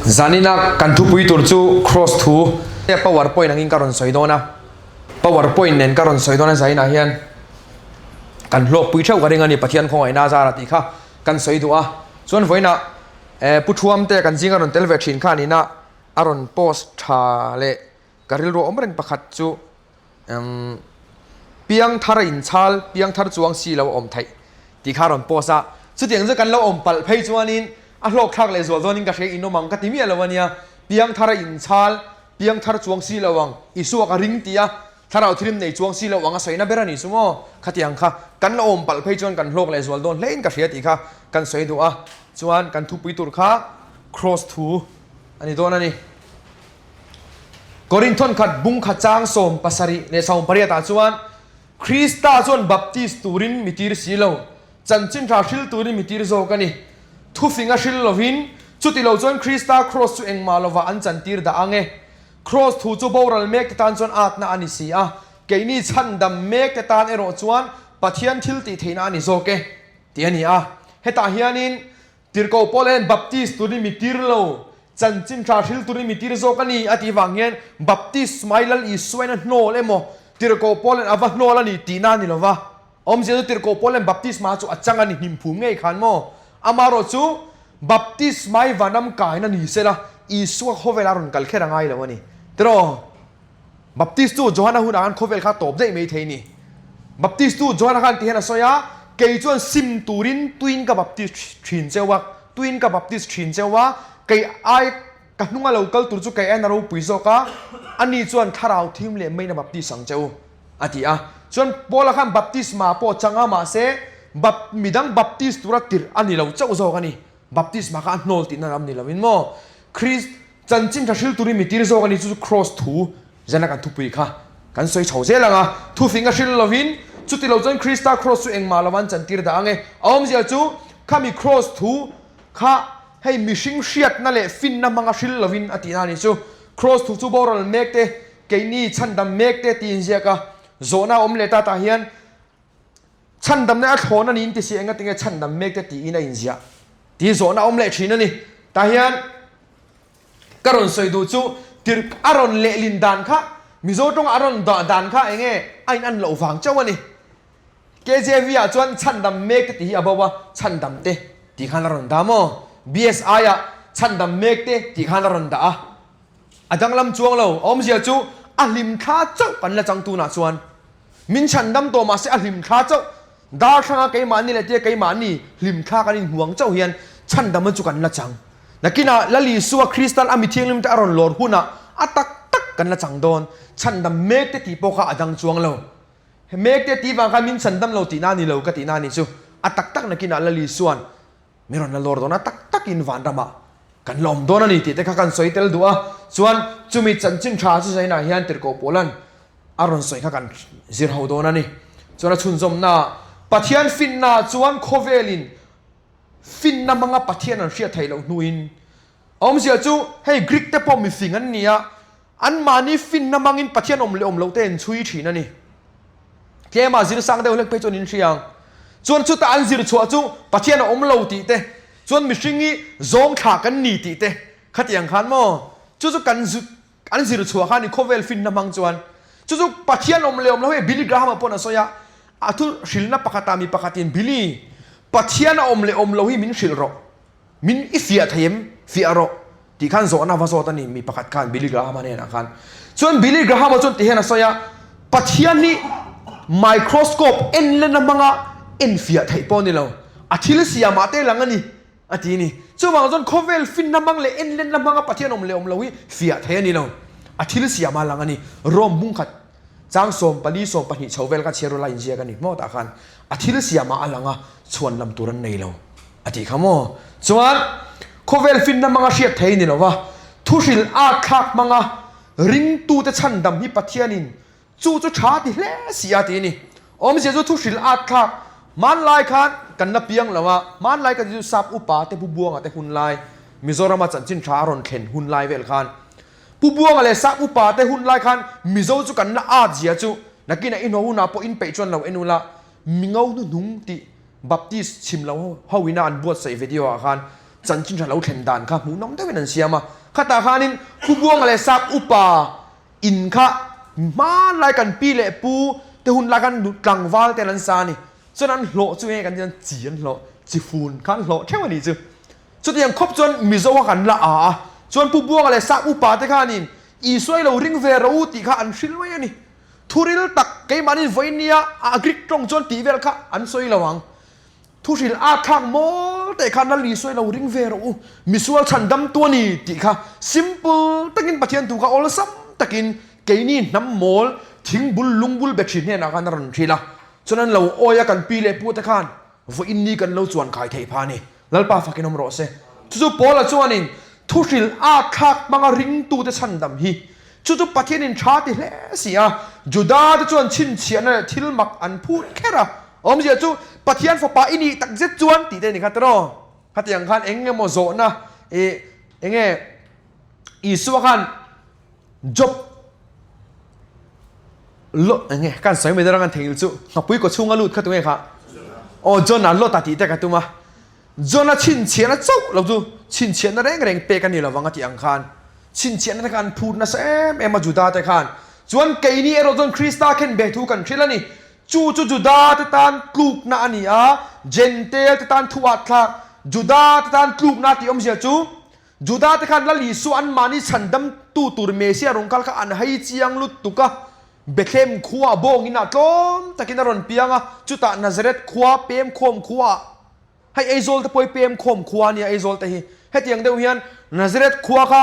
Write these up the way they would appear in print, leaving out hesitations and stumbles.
zanina kan thu pui tur chu cross thu te powerpoint angin karon soidona powerpoint nen karon soidona zaina hian kan hlok pui thau garing ani pathian khong aina zara ti kha kan soidua chuan voina puthuam te kan jinga ron telve thin kha ni na aron post tha le karil ro omreng pakhat chu piang thara in chal piang thar chuang si lo om thai ti kha ron posa chu tiang je kan lo om pal phei chuanin a hlok thak le zol zonin ka she ino mang ka ti mi alawania piang thara in chal piang thar chuang si lawang isu ka ring tia tharau thrim nei chuang si lawang a soina berani sungo khatiang kha kan lo om pal phei chuan kan hlok le zol don lein ka she ti kha kan soi du a chuan kan thu pui tur kha cross thu ani don ani Korinthon khat bung kha chang som pasari le saum pariata chuan Krista chuan baptist turin mitir silo chanchin tha thil turin mitir zo kani thu finga shil lovin chuti lo chuan Krista cross chu engma lova an chantir da ange cross thu chu boral mek tan chuan atna ani si a keini chandam mek tan ero chuan pathian thil ti theina ani zo ke ti ani a heta hianin tirko polen baptist turin mitir lo chanchin tha thil turin mitir zo kani ati wanghen baptist smailal i suena no lemo tirko polen ava no la ni tina ni lova om je tirko polen baptist ma chu achanga ni himphum ngei khan mo amaro chu baptist mai vanam kai na ni sela isu khovel aron kal khera ngai lawani tro baptist tu johana hun an khovel kha top dei mei theini baptist tu johana khan ti hena soya ke chuan sim turin twin ka baptist thin chewa twin ka baptist thin chewa ke ai ka hnunga local tur chu ke an ro puizo ka ani chuan tharau thim le meina baptist sang cheu ati a chuan pola khan baptist ma po changa ma se midang baptist tura tir ani lo chau zo kani baptist ma khan nol tin ram ni lovin mo Chris chanchin thashil turi mitir zo kani chu cross thu jana kan thu pui kha kan soi chho je langa thu finga shil lovin chuti lo jon Krista cross chu engma lawan chantir da ange om zia chu khami cross thu kha hei mishing shiat na le fin na manga shil lovin atina ni chu cross thu chu boral mekte keini chandam mekte tin zia ka zona omleta ta hian chandam na thona nin ti si enga tinga chandam mekte ti ina inzia ti zona omle thina ni ta hian karon soidu chu tir aron le lin dan kha mizo tong aron da dan kha enge ain an lo wang chawani KJV a chuan chandam mekte ti abawa chandam te ti khan aron da mo BSI a chandam mekte ti khan aron da a adang lam chuang lo om zia chu alim kha chau kan la chang tu na chuan min chandam to ma se alim kha chau dar thanga ke mani le te ke mani lim kha kan in huang chau hian chandam chu kan la chang nakina lali suwa kristal ami thiang lim ta aron lor huna atak tak kan la chang don chandam mekte ti po kha adang chuang lo mekte ti wang kha min chandam lo ti na ni lo ka ti na ni chu atak tak nakina lali suan miron na lor don atak tak in van rama kan lom don ani ti te kha kan soitel duwa chuan chumi chanchin tha chu zaina hian tirko polan aron soi kha kan zir ho don ani chuan chun zom na pathian fin na chuan khovelin fin na manga pathian an hria thailo hnuin om zia chu hei greek te pom mi fingan nia an mani fin na mangin pathian om le ten chui thin ani kema zir sang de lek pe chon in hriang chuan chu ta an zir chua chu pathian om lo ti te chuan mi hringi zong kha kan ni ti te khatiang khan mo chu kan zu an zir chua khan ni khovel fin na mang chuan chu pathian om le he Billy Graham apon asoya athu shilna pakata mi pakatin Billy pathian om le lo hi min shilro min ifia thayem fi aro ti khan zo na va zo tani mi pakat khan Billy Graham ne na khan chuan Billy Graham chon ti hena soya pathian ni microscope en le na manga en fia thai pon ni lo athil sia ma te langani ati ni chu wang zon khovel fin na mang le en le na manga pathian om le lo hi fia thai ni lo athil sia ma langani rom bung khat chang som pali som pani chhovel ka chero la injia kani mo ta khan athil sia ma alanga chuan lam turan nei lo ati khamo chuan khovel fin na manga hriat thei ni lo wa thusil a khak manga ring tu te chandam hi pathianin chu tha ti hle sia ti ni om je chu thusil a khak man lai khan kan na piang lawa man lai ka ju sap upa te bu buang ate hun lai mizoram chanchin tha ron khen hun lai vel khan pu buang ale sap upa te hun lai khan mizo chu kan na a jia chu nakina ino na po in pe chon lo enula mingau nu nung ti baptist chim lo hawina an buat sei video a khan chanchin tha lo thlen dan kha mu nom te wen an siama ข้าตาขานินผู้บวงอะไรซักอุปาอินข้ามาไล่กันปีเละปูแต่หุ่นละกันกลางวาลแต่ลันซานี่ฉะนั้นโหลช่วยกันยันจีนโหลจีฟูนขันโหลแค่วันนี้จูสุดยังครบจนมิโซว่ากันละจนผู้บวงอะไรซักอุปาแต่ขานินอีสวยเราริงเวราอุติข้าอันชิลไว้นี่ทุริลตักเกมันin Venia agrik trong chọn tỷ về cả anh soi lâu hàng thu xịt thang mô để khán giả soi lâu ring về rồi misual chân đâm tua nì tỷ khá simple takin pathian tu khá all sam takin cái ní nắm mol thing bul lung bul bẹt này là khán giả run thila cho nên lâu oya kan pi lệ pu ta khan Venia kan lâu chuan khai thei pha ni lalpa fakin om ro se chu Paul là chuan in thu xịt thak mang ring tu te chân đâm hi chú pathian in chát thì lẽ xìa Juda thì chuan chin chian này thil mặc an phut khét à ông gì chú pathian phải pa ini tak zet chuan tí đây này khát đó khát tiếng khan anh nghe một zona anh nghe Isu khan job lo anh nghe kan soi mấy đứa kan thèn chú học bui có chung alut khát tụi nghe khá John là lo ta tí đây khát tụi mà John là chin chian là châu lâu chú chin chian là reng pe kan ni là vang khát tiếng khan chin chian là kan phut na xem em mà Juda tại khan chuan cái ní ở trong Krista khen bề thu cần thila ni chu Juda te tan kluk na ani Gentile te tan thuat thla Juda te tan kluk na ti om sia chu Juda te khan la li su an mani chandam tu tur Mesia rong kal ka an hai chiang lut tuka Bethlehem khuwa bong ina tlom takin ron pianga chu ta Nazareth khuwa pem khom khuwa hai aizol te poi pem khom khuwa ni aizol te hi hetiang deuh hian Nazareth khuwa kha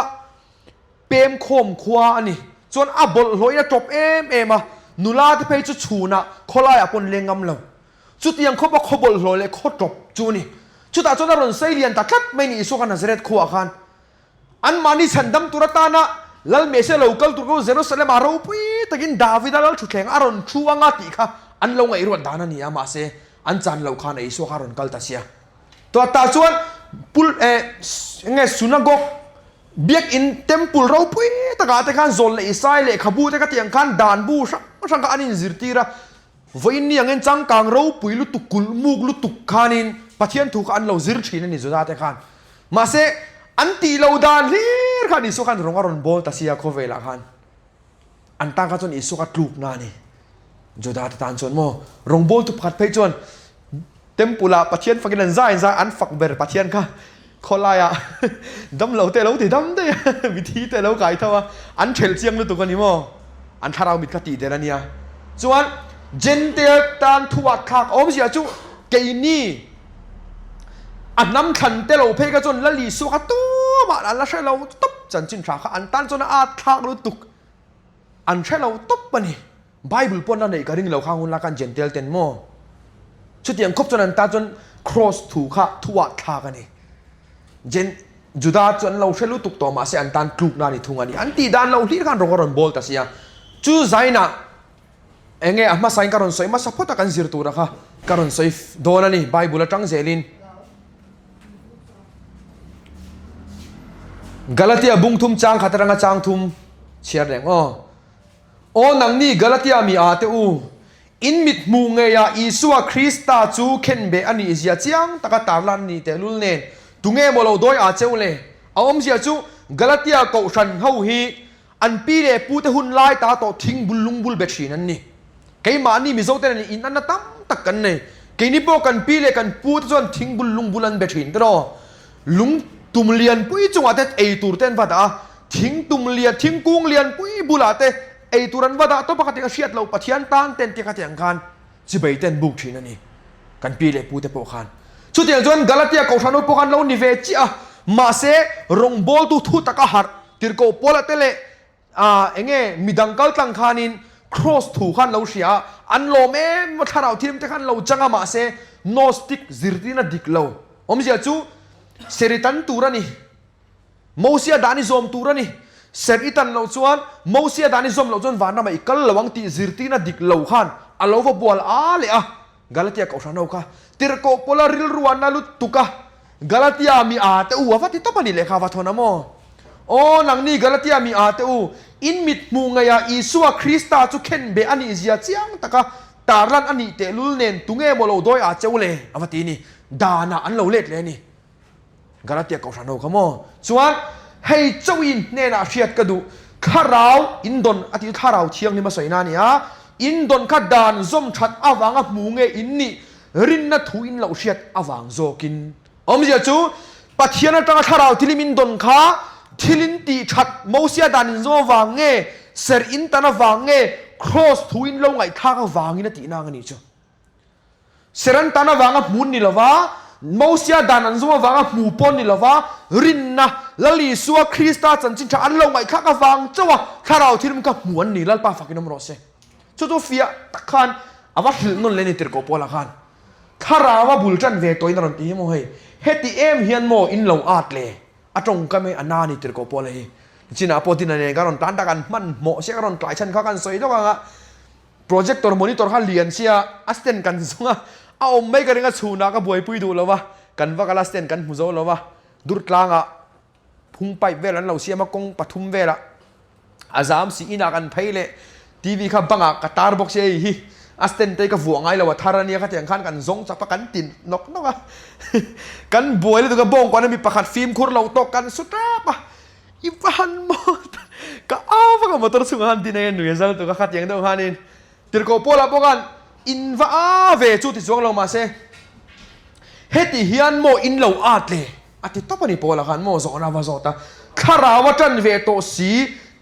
pem khom khuwa ani chuan bol hloi na top em nula te phei chu chhuna kholai apon lengam lo chu tiang khopa khobol hloi le kho top chu ni chu ta chuan ron sei lian ta tlat mai ni su kan Nazareth khuwa khan an mani chandam turata na lal mese local turko Jerusalem aro pui takin David lal thu thleng aron thuanga ti kha an lo ngai ro dana ni ama se an chan lo khan ei su kharon kal ta sia to ta chuan pul nge synagogue biak in temple rau pui taka te khan zol le isai le khabu te ka tiang khan dan bu sang ka anin zirtira voin ni angen chang kang rau pui lu tukul muk lu tuk khanin pathian thu an lo zir thin ani Juda te khan ma se an ti lo dan lir khan isu khan ronga ron bol ta sia khovela khan an tang ka chon isu ka tluk na ni Juda te tan chon mo rong bol tu phat phei chon tempula pathian fakin za an fak ber pathian ka kholaya dam lo te lo ti dam te mi thi te lo kai thawa an thel chiang lu tu kan ni mo an tharau mit ka ti te ania chuan Gentile tan thuat khak om sia chu ke ni an nam khan te lo phe ka chon la li su ka tu ma la she lo top chan chin tha kha an tan chon thak lu tuk an she lo top pani Bible pon na nei ka ring lo khang hun la kan Gentile ten mo chu tiang khop chon an ta chon cross thu kha thuat khak ani Juda chuan lo shelu tuk to ma se an tan kluk na ni thunga ni an ti dan lo hlir khan ron bol ta sia chu zaina enge ama sain karon soi ma sapota kan zir tu ra kha karon soi dona ni Bible atang zelin Galatia bung thum chang khataranga chang thum chiar reng o nang ni Galatia mi a te u in mit mu nge ya Isua Krista chu khen be ani zia chiang taka tarlan ni te lul nen tunge molo doi cheule om sia chu Galatia ko san ho hi an pi le pu te hun lai ta to thing bulung bul bet thin an ni ke ma ni mi zo te ni in an tam tak kan nei ke ni po kan pi le kan pu te chon thing bulung bulan bet thin tro lung tum lian pui chunga te ei tur ten vada thing tum lian thing kung lian pui bulate ei turan vada to pakati ka siat lo pathian tan ten ti ka tiang khan chi bei ten buk thin ani kan pi le pu te po khan chu tiang chuan Galatia ko thano pokan lo ni ve chi ma se rong bol tu thu taka har tir ko pola tele enge midangkal tlang khanin cross thu khan lo sia an lo me ma tharau thim te khan lo changa ma se no stick zirtina diklo om sia chu seritan turani mosia dani zom turani seritan lo chuan mosia dani zom lo chuan wana mai kal lawang ti zirtina diklo khan alo va bol le Galatia ko thano ka tir ko pola ril ruana lu tuka Galatia mi te u wa ti topani le kha wa thona mo o nang ni Galatia mi te u in mit mu nga ya Isua Krista chu khen be ani zia chiang taka tarlan ani te lul nen tunge molo doi cheule awati ni dana an lo let le ni Galatia ko thano ka mo chuan ให้เจ้าอินเนน่าเชียดกระดูข้าเราอินดอนอธิข้าเราเชียงนี่มาสวยนานี่อินดอนข้าดานส้มชัดอวังหมูเงอินนี่รินนัทูอินเหล่าเชียดอวังโจกินเสียจูปัจเจียนตั้งข้าเราทิลิมินดอนข้าทิลินตีชัดมูเสียดานินโจวังเงเสรอินตันวังเงครอสทูอินเหล่าไงข้าก็วังอินตีนางนี่จูเสรันตันวังหมูนี่ละวะมูเสียดานันโจวังหมูปนนี่ละวะรินนะลลีสัวคริสต์จันจินชาอันเหล่าไงข้าก็วังเจ้าวะข้าเราทิลิมินก็หมวนนี่แล้วป้าฟักกินน้ำรสเซ่จู่ๆเฟียตะขันอาว่าหินนนเลนิตรโกโปละขันข้าราว่าบุลจันเวตัวอินรันตีโมเฮเฮติเอ็มเฮียนโมอินเหล่าอาดเลยอาจงก็ไม่อันนานิตรโกโปเลยจีน่าปตินันเองการอนตันตะกันมันโมเสียการอนกลายชันข้ากันสวยด้วยกันอะโปรเจคเตอร์มอนิเตอร์ข้าเลียนเสียอัสเตนกันส่งอะเอาไม่กันก็ชูนักก็บวยปุยดูแล้ววะกันว่ากันอัสเตนกันมุโซแล้ววะดูดกลางอะพุ่งไปเวลันเราเสียมากงปฐุมเวละอาจามสีอินากันไพเล่ทีวีข้าบังอ่ะกตาร์บอกเสียฮีอัสเตนเตก็ฝัวไงแล้วว่าทารานีข้าเถียงขันกันซงจับประกันตินนกอ่ะกันบวยเลยตัวก็บงกว่านั้นมีประคัดฟิล์มคุรเราตกกันสุดท้ายปะอีวันหมดก็อ้าวฟังมาตัวสุงหันที่ไหนหนุ่ยซัลตัวก็ขัดเถียงตัวหันินติโกโปลาบอกกันอินว่าเวจุดที่สวงเรามาเซ่เฮติฮิอันโมอินเราอาดเลยอาทิตย์ต่อไปนี่โปละกันโมสอนาวาโซตาข้าราวัจันเวโตสี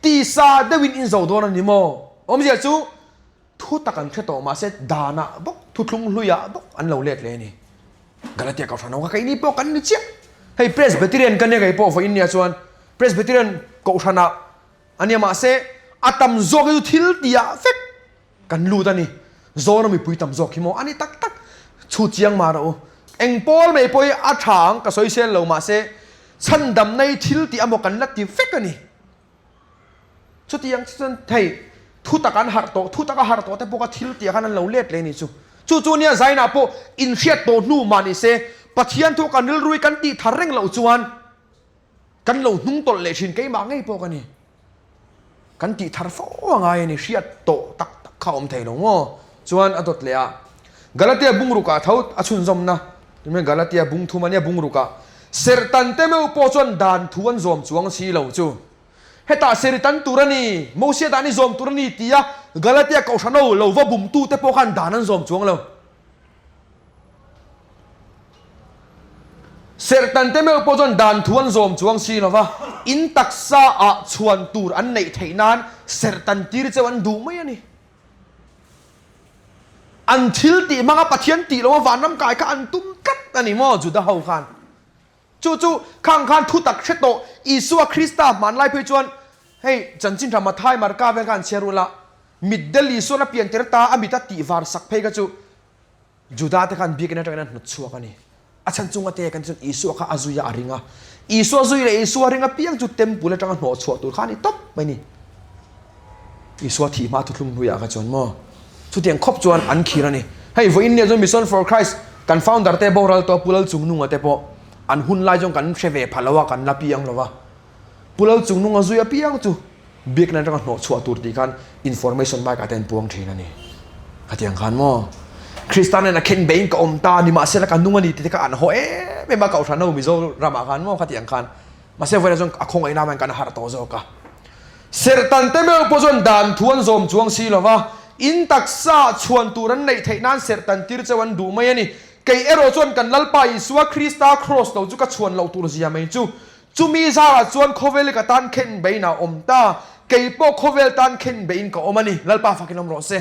ตีซาเดวินอินโซโดนันนิโมเสียจูทุตกันแค่ต่อมาเสร็จดานะบอกทุลุงลุยะบอกอันเราเล็ดเลยนี่กาลาเตียกับชนเอาใครนี่พวกกันนี่เชี่ยให้เพรสเบติเรียนกันเนี่ยไงพวกฝ่ายอินเดียส่วนเพรสเบติเรียนกับชนะอันนี้มาเสอาตัมโจกิทิลตียาเฟกกันรู้ตานี่โจนมีปุยตัมโจกิโมอันนี้ตักชูเจียงมาเราเอ็งพอลไม่ปุยอาชางกับสอยเซลเรามาเสฉันดำในทิลตีอโมกันลัดตีเฟกกันนี่ชุดที่ยังฉันให้ทุตกันหาร์โตทุตกันหาร์โตแต่พวกทิลตีกันนั้นเราเล็ดเลยนี่จู่เนี่ยใจน่ะพวกอินเชียโตนูมานี่เซปัจจัยทุกันนิลรุยกันตีทาร์เร่งเราจวนกันเรานุ่งตอเลชินกี่มาไงพวกกันนี่กันตีทาร์ฟ้องไงนี่เชียโตตักเข้าอมเทลงอ๋อจวนอดตเลยกาลาเตียบุงรุกะเท่าอชุนจอมนะนี่กาลาเตียบุงทุมันเนี่ยบุงรุกะเสรตันเตเมอุปจวนดานทวนจอมจวงสีเราจู่เฮตาเสริตันตุรนีโมเสียดานิซอมตุรนีตียกาลาเตียเขาชนะเราว่าบุมตูเตปกันดานันซอมจวงเราเสริตันเตเมอุปจวนดานทวนซอมจวงสีเราว่าอินตักซาอะชวนตูรอันไหนไทยนั้นเสริตันตีร์จะวันดูไหมนี่อันทิลตีมังปัจจัยตีเราว่าวันน้ำกายก็อันตุ้มกัดอันนี้มั่วจุดเฮาขันจู่ข้างทุตักเชโตอิสุวคริสต์มันไล่ไปจวนเฮ้ยจันจินทำมาไทยมาร์กาเวกันเชรุละมิดเดลิสุนับเปลี่ยนเตอร์ตาอมิตาตีวาร์สักเพกจู่จุดาเตกันบีกันนั่นนัดชัวกันนี่อาจารย์จุงเตกันจนอิสุข้าอาซุยาอาริงะอิสุอาซุยเลยอิสุอาริงะเพียงจุดเต็มปุเลจังหัวชัวตัวข้านี่ต๊บไปนี่อิสุอาทีมาทุกลุงหุยอากันจวนมั่วจุดเตียงครบจวนอันขีรันนี่เฮ้ยวันนี้จนมิชชั่น for Christ กันฟาวน์ดาร์เตบอรัลตัวปุเลจุงนุ่งเตปออันหุ่นไล่จงกันเชเวพลาวะกันลับยังลาวะปุเราจุงนุ่งอาซุยปียังจูเบียกนั่นจังกันหัวชัวตัวดีกันอินฟอร์เมชันมาการเต็นปวงเทนันนี่ขัดยังขันมั่วคริสตันเนี่ยนะเคนเบนกับอมตาดิมาเซลกันนุ่งอันนี้ที่กันหัวไม่มาเก่าฉันเอามิโซรามากันมั่วขัดยังขันมาเซลเวลาจงคงไอ้น้ำมันกันหาตัวโจกะเสรตันเตเมอุปจวนดานทวนโจมจวงซีลาวะอินตักซาชวนตัวนั้นในไทยนั้นเสรตันตีร์จะวันดูไหมนี่เกย์เอโรจวนกันลัลไปสัวคริสตาครอสเราจุกชวนเราตัวเสียไม่จูมีซาจวนโคเวลกับตันเข็นเบน่าอมตาเกย์โปโคเวลตันเข็นเบนกับอมันนี่ลัลปาฟักกินอมรอเซ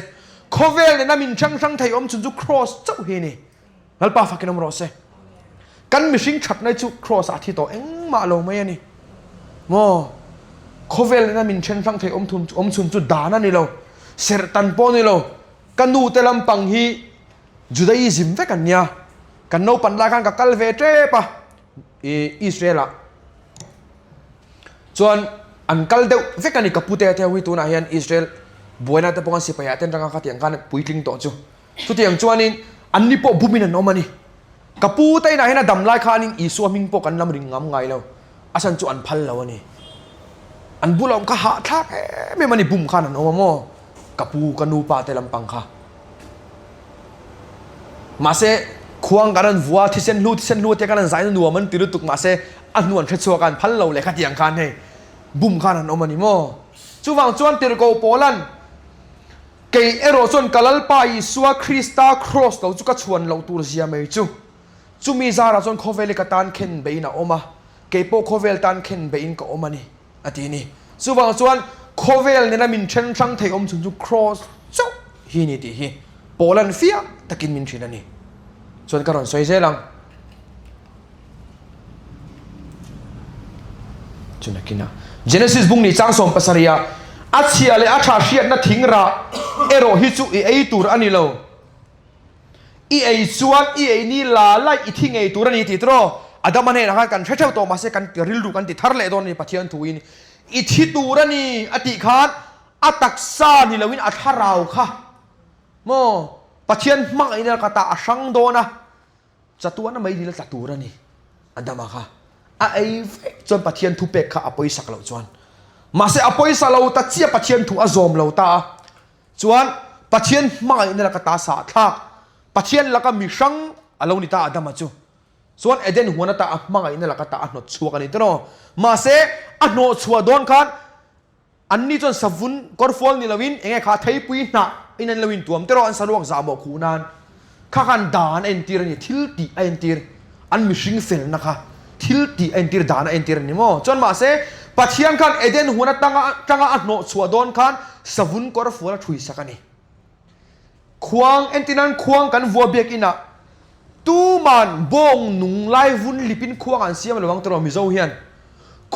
โคเวลเนี่ยน่ามินช่างไทยอมจุครอสเจ้าเฮนี่ลัลปาฟักกินอมรอเซกันมิชิงชัดในจุครอสอาทิตย์โตเอ็งมาโลไม่ยันนี่โมโคเวลเนี่ยน่ามินช่างไทยอมจุจุดานั่นนี่เราเสรตันปอนี่เรากันดูเตลัมปังฮีจุดอิสมเวกันเนี่ยกันโนปันลากันกับกัลเวเจปะอิสราเอลส่วนอันกัลเดเวกันนี่กับพุทธเจ้าวิตูนาเฮียนอิสราเอลบัวน่าจะพงศิพยาเต็นจังกันที่ยังกันปุยทิ้งต่อจูสุดที่ยังจวนนี่อันนี้พอบุมินันโนมันนี่กับพุทธนาเฮียนดำไล่ขานี่อิสวามิงพอกันลำริงงามไงแล้วอาศัยจวนพันแล้วนี่อันบุลอมก็หาทักไม่มันนี่บุมขานันโอมาโมกับปูกันนูปาเตลัมปังค่ะมาเซ ควงกันวัวที่เส้นลูดที่กันสายนัวมันติดตุกมาเสอันนวลเทชัวกันพันเราเลยขัดยังกันให้บุ่มกันออกมานี่โม่จูวังจวนติดโกโปลันเกย์เอโรจนกัลปายสวาคริสตาครอสเราจุกชวนเราตัวเสียไม่จูมีซาราจนโคเวลิกตันเข็นเบย์น่ะออกมาเกย์โปโคเวลตันเข็นเบย์ก็ออกมานี่อาทินี้จูวังจวนโคเวลเนี่ยนะมินเชนช่างเทอมจุครอสจูฮีนี่ดีฮีโปลันเฟียตะกินมินชินันนี่ส่วนการอนสวยเจลังจุนักกินนะ Genesis บุ้งนี่จ้างสมภาษาเรียอาเชียเลยอาชาเชียนัดทิ้งระเอโรฮิจูไอตูรอันนี้เราไอชวนไอนี่ลาไล่ทิ้งไอตูรนี่ติดรออาดามันเนี่ยนะครับกันเช่าตัวมาเสกันริลดูกันติดทาร์เลตอนนี้ปะเทียนถุยนี่ที่ตูรนี่อติขาดอัตักซานี่เราวินอัฐาราวค่ะโมปะเทียนมังไอเนี่ยกตาช่างโดนะจัตุวันไม่ดีแล้วจัตุรนี่อาดามาค่ะไอจนปะเทียนทุเปกค่ะอภัยสักเหล่าจวนมาเสอภัยสักเหล่าตัดเจียปะเทียนทุอซอมเหล่าตาจวนปะเทียนมังไอเนี่ยกตาสาทักปะเทียนแล้วก็มีช่างเหล่านี้ตาอาดามาจูส่วนเอเดนหัวนั่นตามังไอเนี่ยกตาอันนดชัวกันนี่ตรอมาเสอันนดชัวโดนกันอันนี้จนสฟุนกอร์ฟอลนี่ละวินเองไงขาไทยปุยหนักอินันละวินตัวมตรออันสะดวกสาบอกคูนานข้ากันด่านเอ็นตีร์นี่ทิลตีเอ็นตีร์อันมิชิงเฟลนะคะทิลตีเอ็นตีร์ด่านเอ็นตีร์นี่มั้งจนมาเสปัจจัยกันเอเดนหัวนั่นตั้งอันโนชัวโดนกันสฟุนกอร์ฟอลช่วยสักนี่ควงเอ็นตีนันควงกันวัวเบียกินะตูมันบงนุงไล่วุ้นลิปินควงอันเสียมันระวังตัวมิโซเฮียน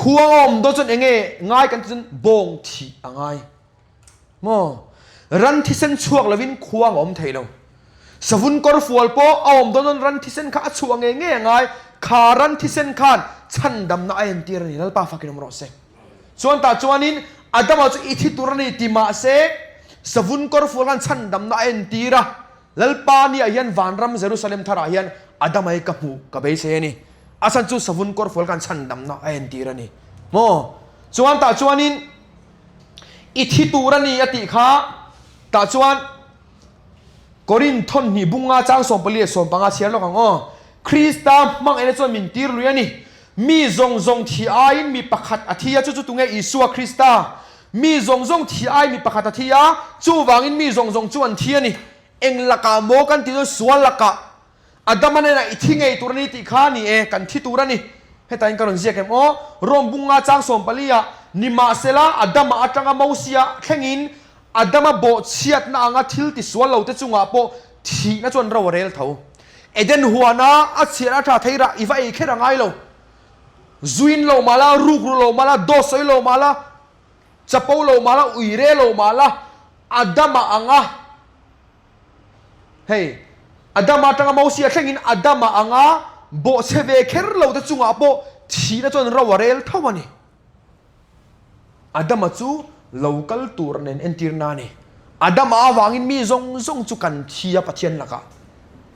ควงอมโดนจนเองง่ายกันจนบงทีง่ายมั้งรันที่เส้นช่วงละวินควงอมเทลงสฟุนกอร์ฟอลโปอมโดนรันที่เส้นข้าช่วงง่ายขารันที่เส้นขานฉันดำน่าเอ็นตีร์นี่นั่นป้าฟักกินมรสเซส่วนตาจวนนินอาดามเอาอิทธิตุรนีติมาเซสฟุนกอร์ฟอลกันฉันดำน่าเอ็นตีระแล้วป้านี่ยันวานรัมเยรูซาเล็มทารายันอาดามไอ้กับหูกับเบสเซนี่อาสันจูสฟุนกอร์ฟอลกันฉันดำน่าเอ็นตีระนี่โมส่วนตาจวนนินอิทธิตุรนีอติขาตาจวนกอรินทอนนี่บุงอาจางส่งไปเลี้ยส่งปังอาเชียนแล้วกันอ๋อคริสตามมังเอเนจวนมินตีรุยนี่มีจงที่ไอมีประคัดอาทิยาจู่ๆตรงนี้อิสวาคริสตามีจงที่ไอมีประคัดอาทิยาจู่วางอินมีจงจู่อันเทียนี่เอ็งลักาโมกันที่ตัวสวนลักาอาดามันเนี่ยอิทิ้งไอตัวนี้ติขานี่กันที่ตัวนี้ให้ตายกันเสียกันอ๋อรวมบุงอาจางส่งไปเลี้ยนิมาเซลาอาดามาจังอามาอุสยาแข่งอินอาดามาโบเชียดนางาทิลติสวนเราแต่จุงอาโปทีน่าจวนเราเรลเท่าเอเดนหัวนาอัศยาชาไทยระอีฟ้าเอกแค่ร่างไงเราจุนเรามาละรูกเรามาละโดสอยเรามาละจับเอาเรามาละอุยเรเรามาละอาดามาอังะเฮ้อาดามาจังอามาอุสยาแข่งอินอาดามาอังะโบเซเวเคร์เราแต่จุงอาโปทีน่าจวนเราเรลเท่าวันนี้อาดามาจู local tour nen entir na ni adam awangin mi zong chu kan thia pathian laka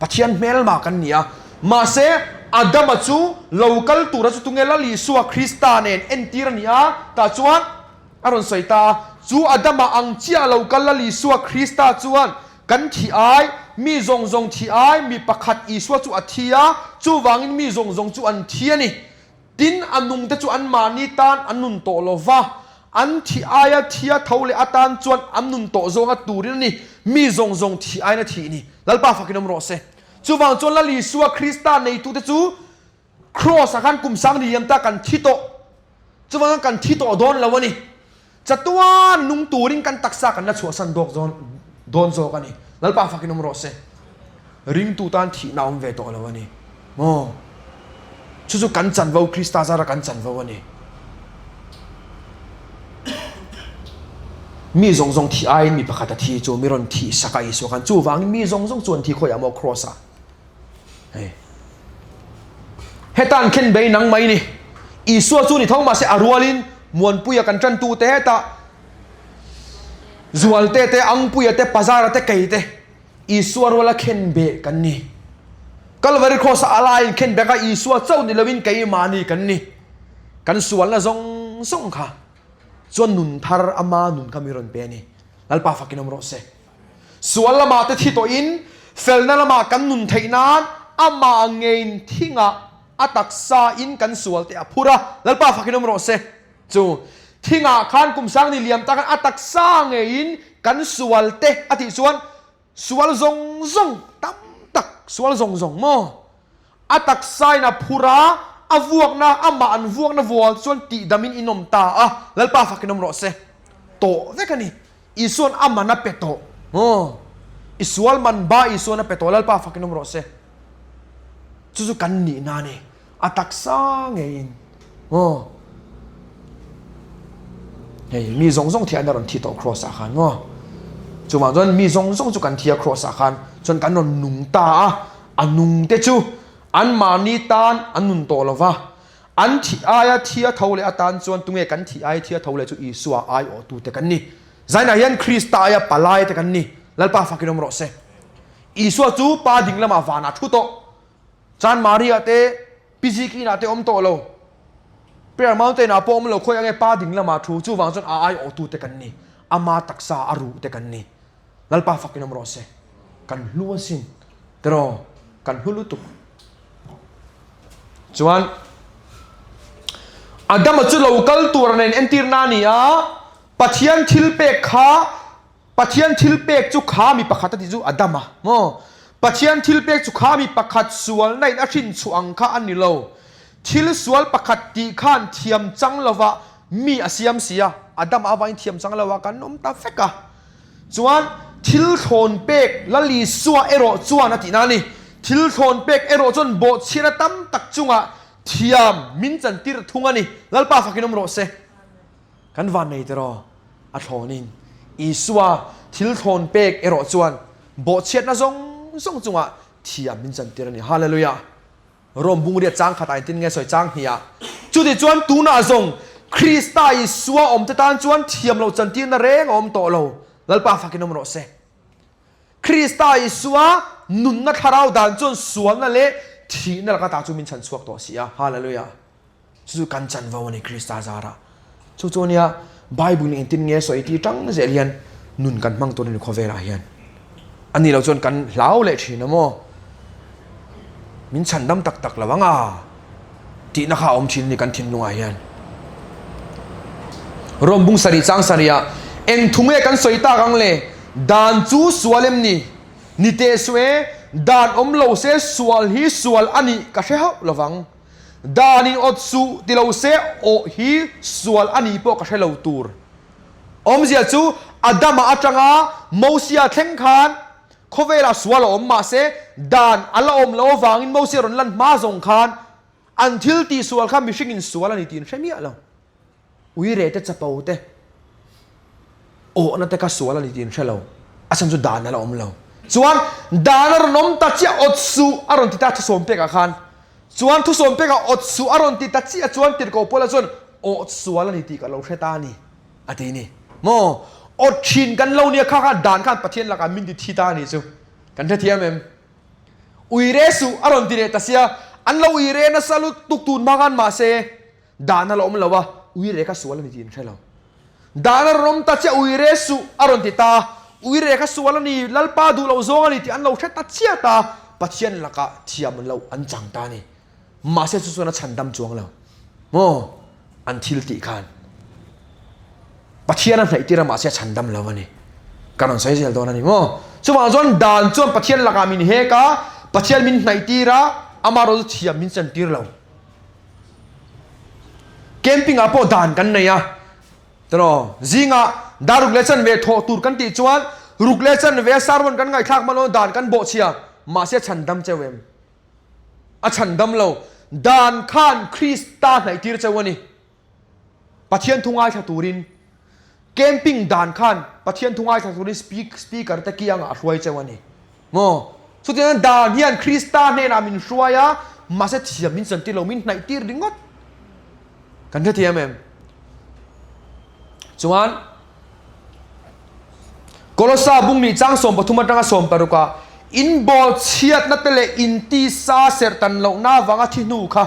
pathian mel ma kan nia ma se adam chu local tour chu tungela li suwa krista nen entir nia ta chuan aron soita chu adam ang chia local la li suwa krista chuan kan thi ai mi zong thi ai mi pakhat iswa chu athia chu wangin mi zong chu an thia ni tin anung te chu an mani tan anun to lova an thi aya thia thole atan chuan amnun to zonga turin ni mi zong thi ai na thi ni lalpa fakinom ro se chu wang chon la li suwa krista nei tu te chu cross akan kum sang ni yam ta kan thi to chu wang kan thi to don lawani chatuan nung turin kan taksa kan na chu san dok zon don zo kan ni lalpa fakinom ro se ring tu tan thi naum ve to lawani mo chu kan chan vo krista zara kan chan vo aniมีจงที่ไอมีประคัตที่จูมีรอนที่สักไอส่วนกันจูวังมีจงจวนที่คอยเอามาครอสอะเฮตันเข็นเบยนังไม่นี่อีส่วนจูนี่ท้องมาเสอรัวลินมวนปุยกันจันตูเตะตาจวนเตะอังปุยเตะปาซาร์เตะไก่เตะอีส่วนรัวละเข็นเบกันนี่ก็เลยครอสอะไรเข็นเบกันอีส่วนเจ้านี่ละวินไก่มานี่กันนี่กันส่วนละจงค่ะส่วนนุนทาร์อามานุนคามิรอนเปนี่ลัลปาฟักินอมโรเซส่วนละมาเตที่ตัวอินเฟลนั่นละมากันนุนไทยนาน ama ngain thinga ataksa in kan sual te apura lalpa fakinom ro se chu thinga khan kum sang ni liam ta kan ataksa ngain kan sual te ati suan sual zong zong tam tak sual zong zong mo ataksa na pura avuak na ama an vuak na wal chuan ti damin inom ta lalpa fakinom ro se to vekani isuan ama na peto mo isual man ba isuan na peto lalpa fakinom ro se chu kan ni na ni ataksa ngain hey mi zong zong thian ron thi to cross a khan chu ma zon mi zong zong chu kan thia cross a khan chon kan ron nung ta anung te chu an mani tan anun to lova an thi aya thia thole atan chon tunge kan thi ai thia thole chu isua ai o tu te kan ni zaina hian krista ya palai te kan ni lalpa fakinom ro se isua chu pa dinglama wana thu to chan maria te piziki na te om to lo prayer mountain na pom lo khoi ange pa dinglama thu chu wang chon ai o tu te kan ni ama taksa aru te kan ni lalpa fakinom ro se kan luasin tero kan hulutu chuan adam chu local tur nen entir na ni a pathian thilpek kha pathian thilpek chu kha mi pakhat ti chu adama mo pathian thilpek chu kha mi pakhat sual nai a thin chuang kha ani lo thil sual pakhat ti khan thiam chang lova mi asiam sia adam awain thiam chang lova kan nom ta feka chuan thil thon pek lali suwa ero chuan ati na ni thil thon pek ero chon bo chira tam tak chunga thiam min chan tir thunga ni lalpa fakinom ro se kan van nei tero a thonin isua thil thon pek ero chuan bo chet na zong zong chunga thiam min chan tir ni hallelujah rom bung ria chang khatai tin nge soi chang hiya chu ti chuan tu na zong krista isua om te tan chuan thiam lo chan tir na reng om to lo lalpa fakinom ro se krista isua nun na tharau dan chon sual na le thi na ka ta chu min chan chuak to sia hallelujah chu kan chan wa ni krista zara chu chonia bible ni tin nge soi ti tang zelian nun kan mang to ni khovela hian ani lo chon kan hlau le thina mo min chan dam tak tak lawanga ti na kha om thin ni kan thin lunga hian rom bung sari chang saria eng thunge kan soi ta gang le dan chu sualem ni ni te swe dan om lo se sual hi sual ani ka she ho lawang danin ot su ti lo se o hi sual ani po ka she lo tur om zia chu adama atanga mosia thleng khan khovela sual om ma se dan ala om lo wangin mosia ron lan ma zong khan until ti sual kha mishing in sual ani tin shemi alo ui re te chapau te o na te ka sual ani tin shelo asan chu dan ala om lo chuan dan ron om ta chia ot su aron ti ta thu som pe ka khan chuan thu som pe ka ot su aron ti ta chia chuan tir ko pola chuan o sual ani ti ka lo theta ni ati ni mo ot thin kan lo nia kha kha dan khan pathian la ka min ti thita ni chu kan the thiam em ui re su aron ti re ta sia an lo ui re na salu tuk tun ma gan ma se dan la om lawa ui re ka sual ni tin thelo dan rom ta chia ui re su aron ti ta ui re ka sual ni lalpa du lo zong ani ti an lo theta chia ta pathian la ka thiam lo an chang ta ni ma se chu na chandam chuang lo mo an thil ti khan pathian na tira ma se chandam lawani karon sai sel don ani mo chuma zon dan chon pathian la ka min he ka pathian min nai tira amaro thiam min chan tir lo camping apo dan kan nei ya tro zinga daruk lechan ve tho tur kan ti chuan ruk lechan ve sarwon kan ngai thak malo dan kan bo chia ma se chandam chewem a chandam lo dan khan krista nai tir chewani pathian thungai tha turin camping dan khan pathian thungai tha turin speaker ta kiang a hruai chewani mo chu tin dan hian krista ne na min hruaya ma se thiam min chan ti lo min nai tir dingot kan the thiam em chuan kolosa bung ni chang som pathuma tanga som paruka in bol chiat na tele in ti sa ser tan lo na wanga thinu kha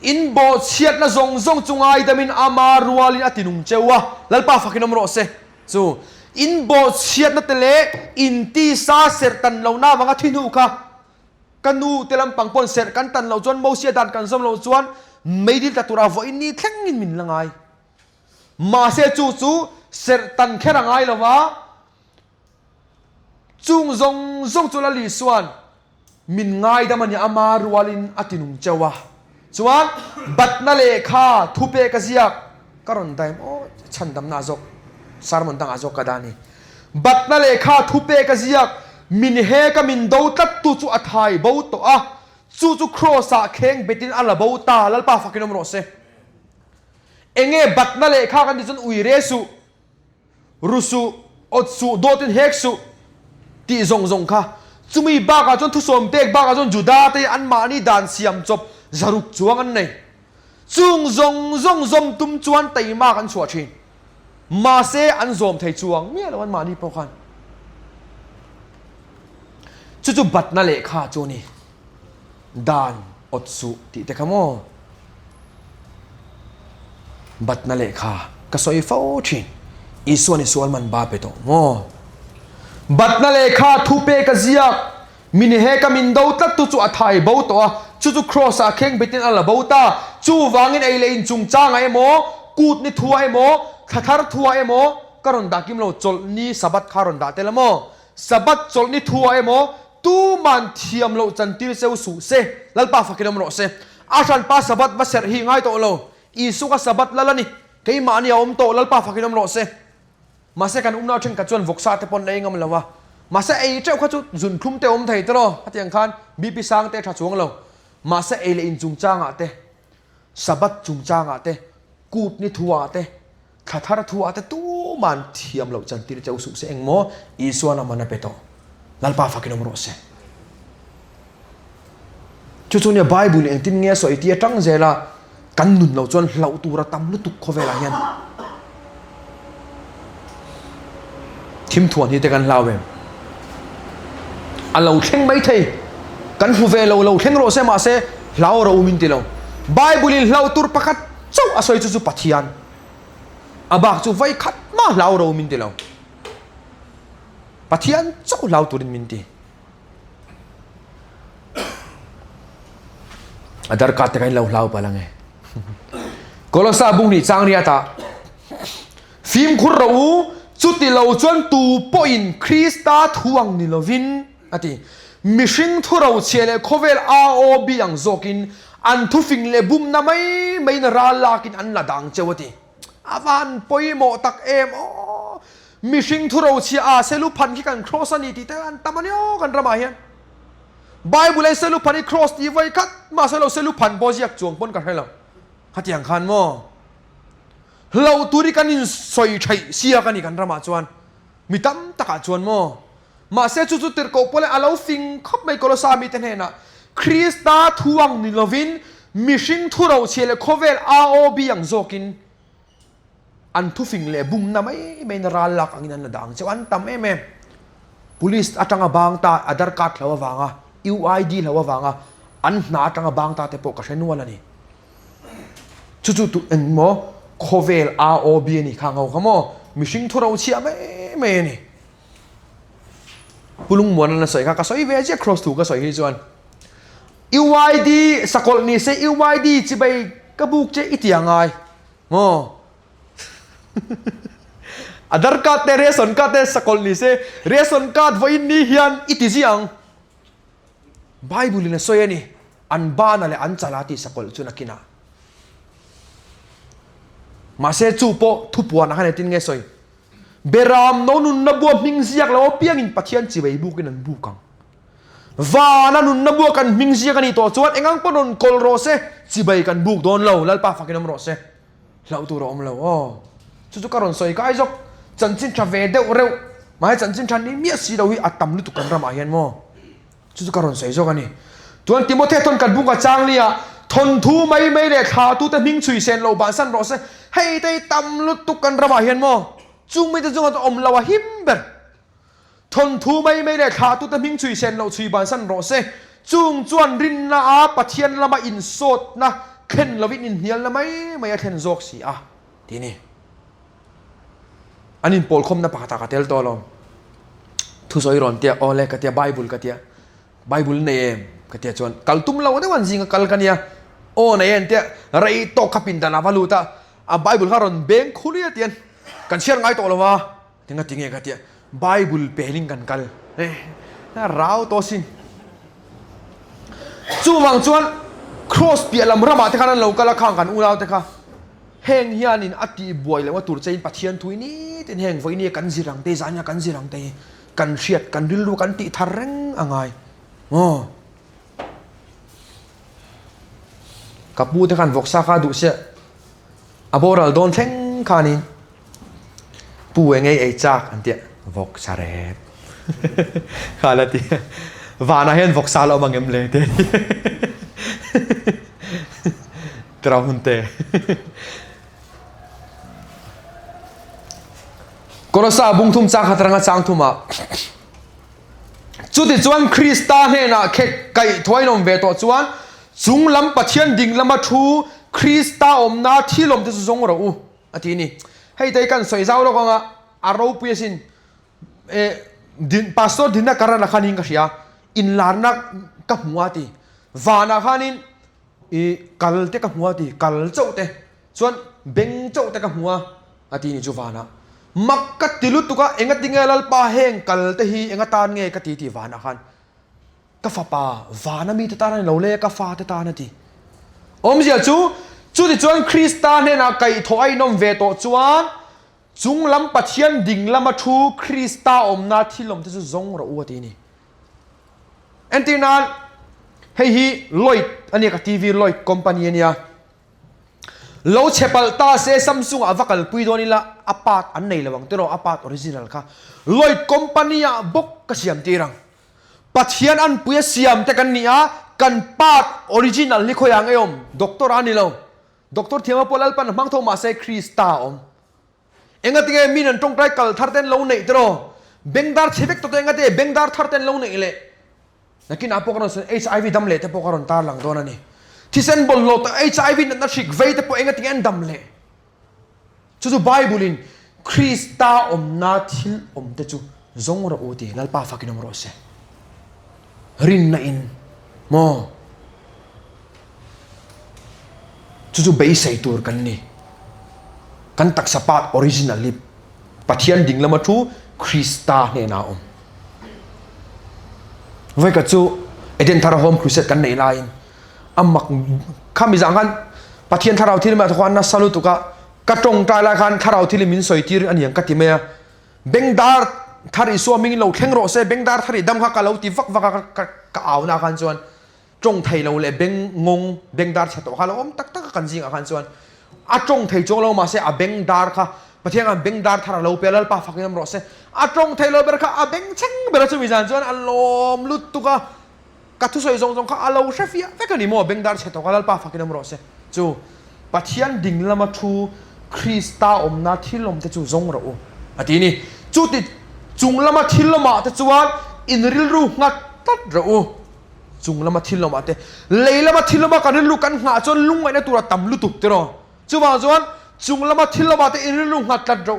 in bol chiat na zong zong chungai damin ama rualin atinung chewa lalpa fakinom ro se chu in bol chiat na tele in ti sa ser tan lo na wanga thinu kha กันนูเตลัมปังปนเสร็จกันตันเราจวนโมเสียดันกันสมเราจวนไม่ดีตัตุราวันนี้แข่งงินมินละไงมาเสียจู่เสร็จตันแค่ละไงละวะจุงซงจุลลีส่วนมินง่ายแต่มันยามารวลินอตินุงเจ้าวะส่วนบัดนั่นเลยข้าทุเปกเสียกกรอนไดมโอ้ฉันดำนาจกสารมันตั้งอาจกกระดานีบัดนั่นเลยข้าทุเปกเสียกมินเฮก็มินดูตัดตุจุอัฐายบูตอ่ะจู่ครอสะเข่งเบตินอัลลบูตาลัลปาฟักินอมโรเซเองบัดนั่นเลยข้ากันดิฉันอุยเรสุรุสุอดสุโดตินเฮกสุตีซงค่ะจุมีบ้ากาจนทุสมเตกบ้ากาจนจุดาเตอันมานี่ดานเสียมจบจารุกจวงอันไหนจุงซงตุ้มจวนเตยมากันชัวชินมาเซอันซอมไทยจวงเนี่ยแล้วมันมานี่พอกันจู่บัดนั่นเลยข้าโจนี่ดานอดสุติแต่ขโมบัดนั่นเลยข้าก็สอยฟ้าชินอีส่วนมันบาเปโตโมบัดนั่นเลยข้าทุเปกเสียกมินเฮกมินดูตัดตุจุอัฐายบูตัวจู่ครอสอาเข่งเบตินอัลลบูตาจู่วางินไอเลนจุงจ้างไอโมกูดนิทัวไอโมขัดทัวไอโมกรอนดากิมโลจลนี่สบัดคารอนดาเตลโมสบัดจลนี่ทัวไอโมตูมันเทียมโลจันติรเซวสุเซลัลปาฟักินอมโรเซอาชันปาสบัดบัสเซอร์ฮิง่ายโตโลอีสุกสบัดลัลนี่เกยมานี่อมโตลัลปาฟักินอมโรเซมาเสกันน่าเช่นกัจวนวกซาเตปนเองกันแล้ววะมาเสไอเจ้าข้าจุดจุนคลุมเตอมไทยตลอดฮัตยังคันบีปีสังเตะชัดช่วงเรามาเสไอเลอินจุงจ้างอาเตสบัดจุงจ้างอาเตกูดนิทัวอาเตขัดทารทัวอาเตตูมันเทียมเราจันติรเจ้าสุเสเองโมอีส่วนมันเปโตลัลปาฟักินอมโรเซจู่ๆเนี่ยไบเบิลเองที่เงี้ยสวยที่ตั้งใจละกันนุนเราจนเราตัวเราตำลุตุกเขาเวลาเห็นทิมทวนที่แต่กันเล่าเองอันเราเข่งไม่ทีกันฟูเวลเราเข่งโรเซมาเซเราอุมินติเราไบเบิลเราตัวประคัดเจ้าอาศัยจู่ๆปัทยันอาบักจู่ไว้ขัดมาเราอุมินติเราปัทยันเจ้าเราตัวรินมินติอาดาร์กัดแต่กันเราไปแล้วไงก็เราทราบบุญนี่จางเรียตาฟิล์มคุณเราจุดที่เราจวนตูปอินคริสตาทวงนิลวินอะที่มิชิงทุเราเชลโคเวลอาโอบียังโจกินอันทุฟิงเลบุมนาไม่นราลากินอันละดังเจ้าที่อาวันปอยโมตักเอ็มมิชิงทุเราเชียอาเซลุพันที่กันครอสนิติแต่อันตามันยอกันระบายเห็นไบเบิลเซลุพันที่ครอสตีไว้คัดมาเซลุพันบอจิกจวงปนกันให้เราขัดอย่างขันโมเราตัวนี้กันนี่สวยใช่เสียกันนี่กันระมาจวนมีตั้มตะกัดจวนโมมาเสียจุดๆติดกับพวกเราฟิงขับไม่กลัวสามีเต็นเห็นะคริสตาทวงนิลวินมิชิงทุเราเชลโคเวลอาโอบียังโจกินอันทุฟิงเลบุมนะไม่นราลักอันนั้นดังเจ้าอันตั้มเอ็ม police atanga bangta aadhar card lawa wanga UID lawa wanga an na atanga bangta te po ka hrenual ani chu tu enmo khovel AOB ni khangau kamo mishing thurau chi ame me ni pulung mon na soi ka soi ve je cross tu ka soi hi chuan UID sakol ni se UID chi bai ka buk che itiangai mo Aadhar card te ration card te sakol ni se ration card voin ni hian itiziang Bible na soya ni an ba na le an chalati sakol chuna kina ma se chu po thupua na hanetin nge soi beram no nun na buam hing ziak law piang in pathian chi bai bukin an bukang va na nun na buak kan hing ziak ani to chuan engang ponon kol ro se chi bai kan buk don lo lalpa fakinam ro se lau tu ro om lo chu chu karon soi kai jok chan chin tha ve de reu mai chan chin than ni mi si lo hi atam lu tu kan ram a hian mo chu chu karon soi jok ani tuan timothy ton kan bunga chang lia thon thu mai le kha tu te hing chui sen lo ban san ro se hei te tam lu tu kan ram a hian mo chung mai te chung om lawa him ber thon thu mai le kha tu te hing chui sen lo chui ban san ro se chung chuan rin na a pathian lama in sot na khen lovin in hial na mai a khen jok si a ti ni anin pol khom na pakata ka tel to lo thu soi ron tia ole ka tia bible nei ก็เตียจวนกัลตุ้มเราได้วันจริงกัลกันเนี่ยโอ้ในเอ็นเตียไรโตขับปินตานาบาลูตาไบเบิลฮารอนเบงคุเรียเตียนกันเชื่อไงตัวละวะถึงกับจริงเองก็เตียไบเบิลเปลิงกันกัลน่าราวตัวสิจู่วังจวนครอสเปียลำระมาที่ขนาดเราก็ละข้างกันอูเราแต่ค่ะแห่งเฮียนินอติบวยเลยว่าตัวใจปัทเทียนทุยนี้เป็นแห่งไฟนี่กันสิรังเตจานกันสิรังเตกันเฉียดกันดิลลูกันติทารังอ่างไงอ๋อกับบูที่กันวกซาคาดูเสียอาโบรัลโดนเท่งขานินปูเองไอ้จากอันเดียวกซาเรตขาละทีวานาเห็นวกซาเราบังเอ็มเลยเตะตราหุ่นเตะก็เราสาบุ้งทุ่มจากหัตรังจางทุ่มอ่ะจุดที่จวนคริสตานเฮน่ะแค่ไก่ถอยนมเวตัวจวนจุงลำปัจเจียนดิ่งลำมาทูคริสตาอมนาที่ลมที่สุงเราอาทินี้ให้ใจกันสวยเจ้าเราก็งะอารมณ์เปลี่ยนดินพาสโตดินนักการนักขันิงก็เสียอินลาร์นักกับหัวตีวานาขันินกัลเตกับหัวตีกัลเจ้าเตส่วนเบงเจ้าเตกับหัวอาทินี้จูวานามักกัดติลุตุกะเอ็งติงเงลัลปาเฮงกัลเตฮีเอ็งตานเงกัดตีวานาขันกัฟปาวานามีตตานันเราเล่กัฟฟาตตานันทีอมเสียจูที่จวนคริสตานเนน่ะไก่ถอยนมเวโตจวนจุงลำปัจเจียนดิ่งลำมาทูคริสตาอมนาที่ลมที่สุดงเราอวดนี่เอ็นตีนันให้ฮีลอยอันนี้กับทีวีลอยคอมพานีเนี่ยเราเชปลตาเซซัมซุงอวักลปุยโดนี่ละอพาร์ตอันไหนละวังเตโรอพาร์ตออริจินัลค่ะลอยคอมพานีบกกเสียมตีรังปัจเจียนอันปุยเสียมแต่กันเนี่ยกันพาร์ตออริจินัลนี่เขาอย่างไงอมด็อกเตอร์อันนี้เราด็อกเตอร์เทียมพอลลปันมังโทมาเซคริสตาอมเอ็งติงเอมีนันตรงใจกัลทาร์เทนเราเนี่ยตโรเบงดาร์เชฟกตัวเองก็เตะเบงดาร์ทาร์เทนเราเนี่ยเลยนักกินอาพวกเราส่วน HIV ดำเละแต่พวกเราตาหลังตัวนั่นนี่ที่เซนบอลโลต์ HIV นั่นนักชิกเวทแต่พวกเองติงเอ็นดำเละจู่ๆไบเบิลินคริสตาอมนาทิลอมเตจู่จงเราอุติลัลปาฟักินอมโรเซรินน่ะอินโมจู่ๆเบย์ใส่ตัวกันนี่กันตักสปาร์ตออริจินัลลิปปัทยันดิ่งละมาทูคริสตาเนี่ยนะอมไว้กับจู่เอเดนทาราโฮมครูเซตกันในไลน์อามักข้ามีจังกันปัทยันทาราที่มาทุกวันนัสลุตุกะกระจงตายละกันทาราที่มินสอยตีรอันยังกัติเมียเบงดาร์ทาริสวามิงเราแข่งรถเซเบงดาร์ทาริดำข้ากะเราตีฟักกะเอาหน้ากันส่วนจงไทยเราเลยเบงงงเบงดาร์เฉตข้าเราอมตักกันจริงอากันส่วนอาจงไทยจงเรามาเสอาเบงดาร์ค่ะประเทศกันเบงดาร์ทาราเราเปล่าป่าฟักยังรถเสอาจงไทยเราเบรค่ะอาเบงเชงเบรจะมีจานส่วนอารมณ์ลุตุกะกัดทุสอยจงข้าอาเราเชฟเฟกันนี่มัวเบงดาร์เฉตข้าเราป่าฟักยังรถเสจู่ประเทศดิ่งละมาทูคริสตาอมนาที่ลมแต่จู่จงเราอันนี้จู่ติดจุงละมาทิลละมาแต่จวนอินริลรูงัดตัดเราจุงละมาทิลละมาแต่เลยละมาทิลละมากันริลรูกันหาจนลุงไว้ในตัวต่ำลุตุกเตอร์จู่ว่าจวนจุงละมาทิลละมาแต่อินริลรูงัดตัดเรา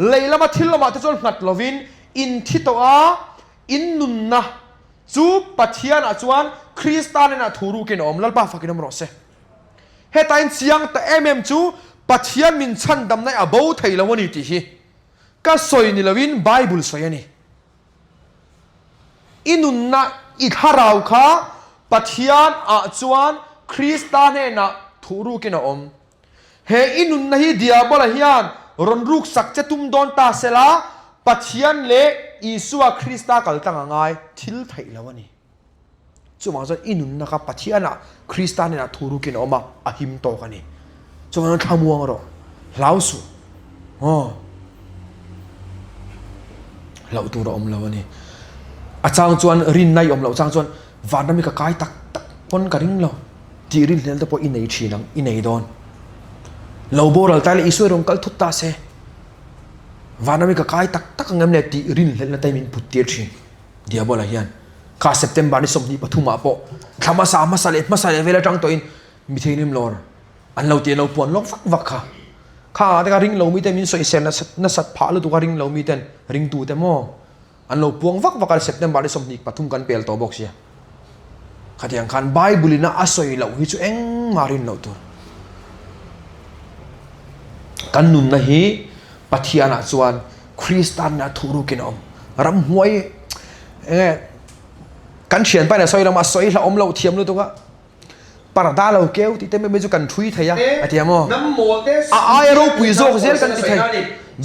เลยละมาทิลละมาแต่จวนงัดลวินอินทิตัวอินนุนนะจู่ปัจเจียนจวนคริสตานน่ะทูรุกินอมลัลปาฟักินอมรสเซเฮตัยนเสียงแต่จู่ปัจเจียนมินชันดำในอาบูไทยละวันนี้ที่ก็สวยนี่ละวินไบเบิลสวยนี่อินุนนะอีกฮาราวค่ะปัทยานอาจวนคริสตานเนนะทูรุกินอมเฮอินุนนะฮีดิอาบลาฮิอันรอนรุกสักจะตุ้มโดนตาเสลาปัทยานเละอิสุอาคริสตากัลตังง่ายทิลไทยละวันนี้จู่มาจนอินุนนะครับปัทยานอะคริสตานเนนะทูรุกินอมมาอหิมโตกันนี่จู่มาทำมัวงรอลาวสุอ๋อเราตัวเราอมเราวันนี้อาจารย์จวนรินในอมเราอาจารย์จวนวันนั้นมีกระไก่ตักปนกระดิ่งเราจีรินเล่นแต่พออินในชีนังอินในดอนเราโบราณแต่ละอิสวยรงกัลทุตตาเซวันนั้นมีกระไก่ตักเงินเนี่ยจีรินเล่นแต่มินพุทธิชีเดียบอะไรยันข้าเซปเทมบาร์นี่สมนี้ปฐุมมาปะข้ามาสาเลเวลาจังตัวอินมิเทนิมลอร์อันเราเตียนเราปวนลงฟักค่ะข้าแต่การริงเรามีแต่มินสวยเซนนัสพาลุตุการิงเรามีแต่ริงตูแต่โมอันเราปวงวักกันเซปเทมบาร์ได้สมนิกปฐุมกันเปลตัวบอกเสีย ขัดยังคันไบเบิลน่ะอาศัยเราฮิจูเอ็งมารินเราตัวกันนุนนะฮีปัทยานะส่วนคริสตันนะทูรุกินอมรำหวยกันเฉียนไปนะซอยเรามาซอยเราอมเราเทียมเลยตัวก็ปาราดาเราเกลที่เต็มไม่จุกันทุยไทยอะเทียมอ๋อไอ้เราปุยโซกเสียกันที่ไทย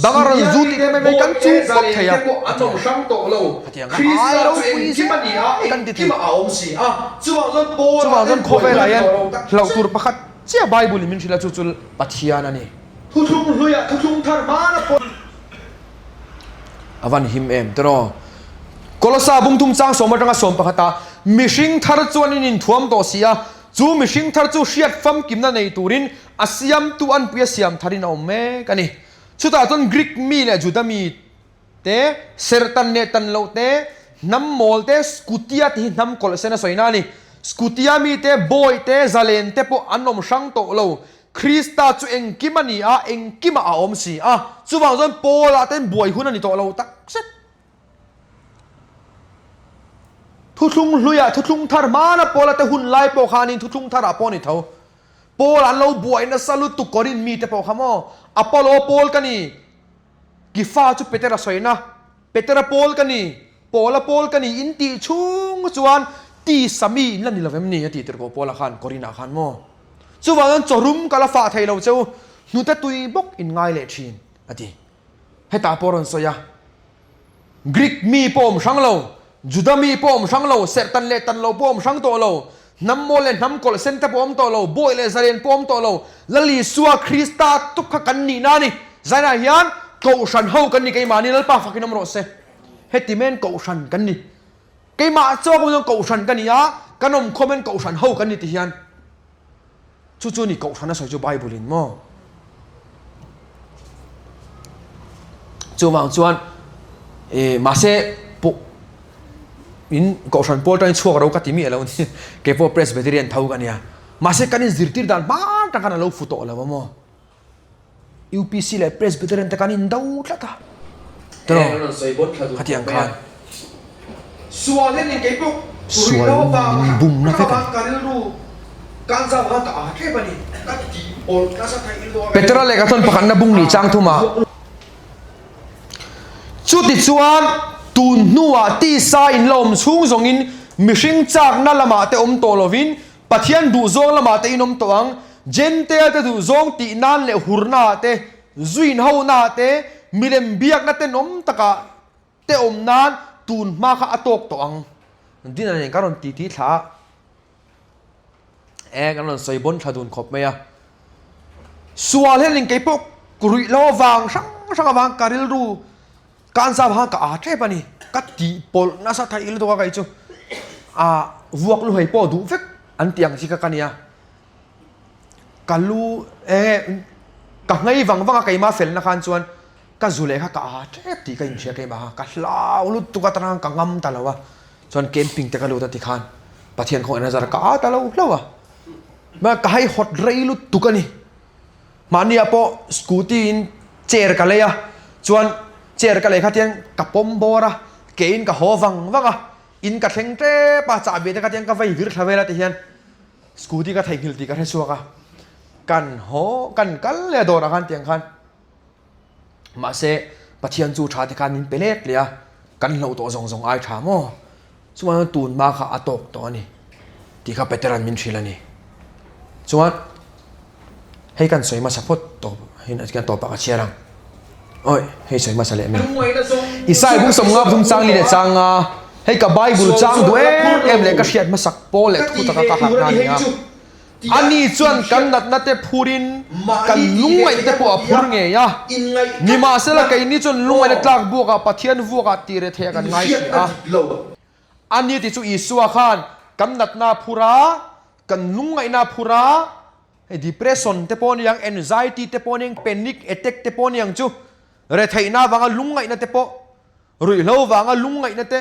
บางรันจูที่เต็มไม่กันจูบไทยอะเทียมไอ้เราปุยเสียกันที่ไทยจู่ว่าจนโคเวลายันเราตัวประคัดเจ้าไบเบิลมินชิลาจุลปัทยานะนี่ทุกลุยทุกทาร์มานะพอวันหิมเอ็มตรอกลสาบุงทุมจางสมบัติงาสมปะขตามิชิงทาร์จวนนินทวมโตเสียจูมิชิงทาร์จูเชียดฟัมกิมนันในตูรินอาเซียมตัวอันเปียเซียมทารินเอาเมกันนี่ชุดตาจนกรีกมีเนี่ยจูดามีเตเซอร์ตันเนตันโลเตน้ำมอลเตสกุติยาที่น้ำกลเซนสวยนานี่สกุติยามีเตบอยเตซาเลนเตปอันนมช่างโตโลคริสตาจูเองกิมันนี่เองกิมาอมสีจู่ว่าจนโปลาเต้นบวยหุ่นนี่โตโลตักเสร็จทุกลุยทุกทาร์มานะโปลาเต้หุ่นไล่โปคานินทุกทาร์ปอนี่เท่าโปลาเราบวยนะสลุตุกอรินมีเตปขโมอพอลโลโปลกันนี่กิฟ้าจุเปเตระสวยนะเปเตระโปลกันนี่โปลกันนี่อินตีชุงจวนตีสามีนั่นนี่เราเวมนี่ตีเตระโกโปลาขันกอรินาขันโมจู่ว่านั้นจะรุมกาลฟ้าไทยเราเจ้าหนูแต่ตุยบกอินง่ายเลยชินอะดีให้ตาปอรันสอยกรีกมีปอมช่างเราจูดามีปอมช่างเราเซตันเลตันเราปอมช่างตัวเราน้ำโมเลน้ำกอลเซนต์ปอมตัวเราบอยเลซาเลนปอมตัวเราลลีสัวคริสตาตุกกันนี่นานี่ใจน่าเฮียนเกาชันเฮากันนี่ไกมานี่นั่นป้าฟักกินน้ำรสเซเฮติเมนเกาชันกันนี่ไกมาเจ้าก็ยังเกาชันกันนี่กันนมคอมเมนเกาชันเฮากันนี่ที่เฮียนจู่ๆนี่เกาชันน่ะใส่จู่ไบเบิลินมั้งจู่ว่าจวนมาเสปุ๊อินเกาชันโพลตันชัวเรากัดที่มีอะไรวันนี้เก็บพวกเพรสเบเตเรียนเท่ากันเนี่ยมาเสกันนี่จิตติดดันบ้านตะกันเราฟุตโตแล้วมั้งUPC เลยเพรสเบเตเรียนตะกันนี่ดาวละตาตลอดขัดยังคันส่วนเล่นยังเก็บพวกส่วนบุ้มนะเพื่อนเปตราเล็กก็ทนประกันนะบุ้งนี่จังทุ่มชุดที่ชวนตูนนัวตีสายลมชุ่งส่งอินมิชิงจากนั่นละมาเตอมโตโลวินปัทยันดูซองละมาเตอินอมตัวงเจนเตอดูซองตีนันเลหุรนาเตจุยนเฮานาเตมิเลมเบียกนัเตนอมตะกะเตอมนันตูนมาค่ะอตกตัวงดินันเองก็รอนตีที่ท้ากันนั่นใส่บนชาดุนขบไหมส่วนเรื่องลิงเก็บพวกกรุยล้อวางช่างวางการิลรูการสาบหางกับอาเทปนี่กัดตีปอลน่าสัตย์ไทยอิลตัวกันจู่วัวกลูกให้ปอดูเฟกอันเตียงสิกันเนี่ยกันลูกับไงวังกับไก่มาเฟลนะคันชวนกับจุเลค่ะกับอาเทปตีกันเชียร์ไก่มากับลาวลุตุกตรังกับงำตลอดวะชวนเกมปิงแต่กันลูตัดที่คันปะเทียนของอันนั้นจะกับตลอดแล้ววะมาก็ให้ฮอตเรย์ลุตุกันนี่มาเนี่ยพอสกูตี้นเจอร์กันเลยชวนเจอร์กันเลยครับเทียนกับปมโบระเกอินกับหัววังอินกับเทงเต้ป้าจ่าเบียดกับเทียนกับไฟวิร์ทเวลาที่เทียนสกูตี้กับไทยฮิลตี้กับเฮชัวกันหัวกันเลยโดนกันเทียนกันมาเสปะเทียนจูชาติการนินเปเล็กเลยกันเราตัวส่งไอชามอส่วนตูนมาค่ะอตกตัวนี้ที่เขาไปเตรันมินชิลนี่ส่วนให้กันสวยมาสักพอตบให้นักการตบปากเชียรังโอ้ยให้สวยมาสักเล่มอีสายบุ้งสมงับบุ้งจังลีเดจังให้กับใบบุญจังด้วยเล็กก็เชียดมาสักโปเล็กทุกตะกะหักงานเนี่ยอันนี้ส่วนกันนัดเตพูรินกันลุงไอ้เตปัวพูดไงนี่มาเสละกันนี่ส่วนลุงไอ้ตากบัวกับปะเทียนบัวกับตีเรเทียกันง่ายสิอันนี้ที่จู่อีสัวขานกันนัดนาพูระกันลุงไอ้นาพูระdepression เตปอนยัง anxiety เตปอนยัง panic attack เตปอนยังจู่เรทัยน่าวางลุงไงนะเตปอรุ่ยเล่าวางลุงไงนะเต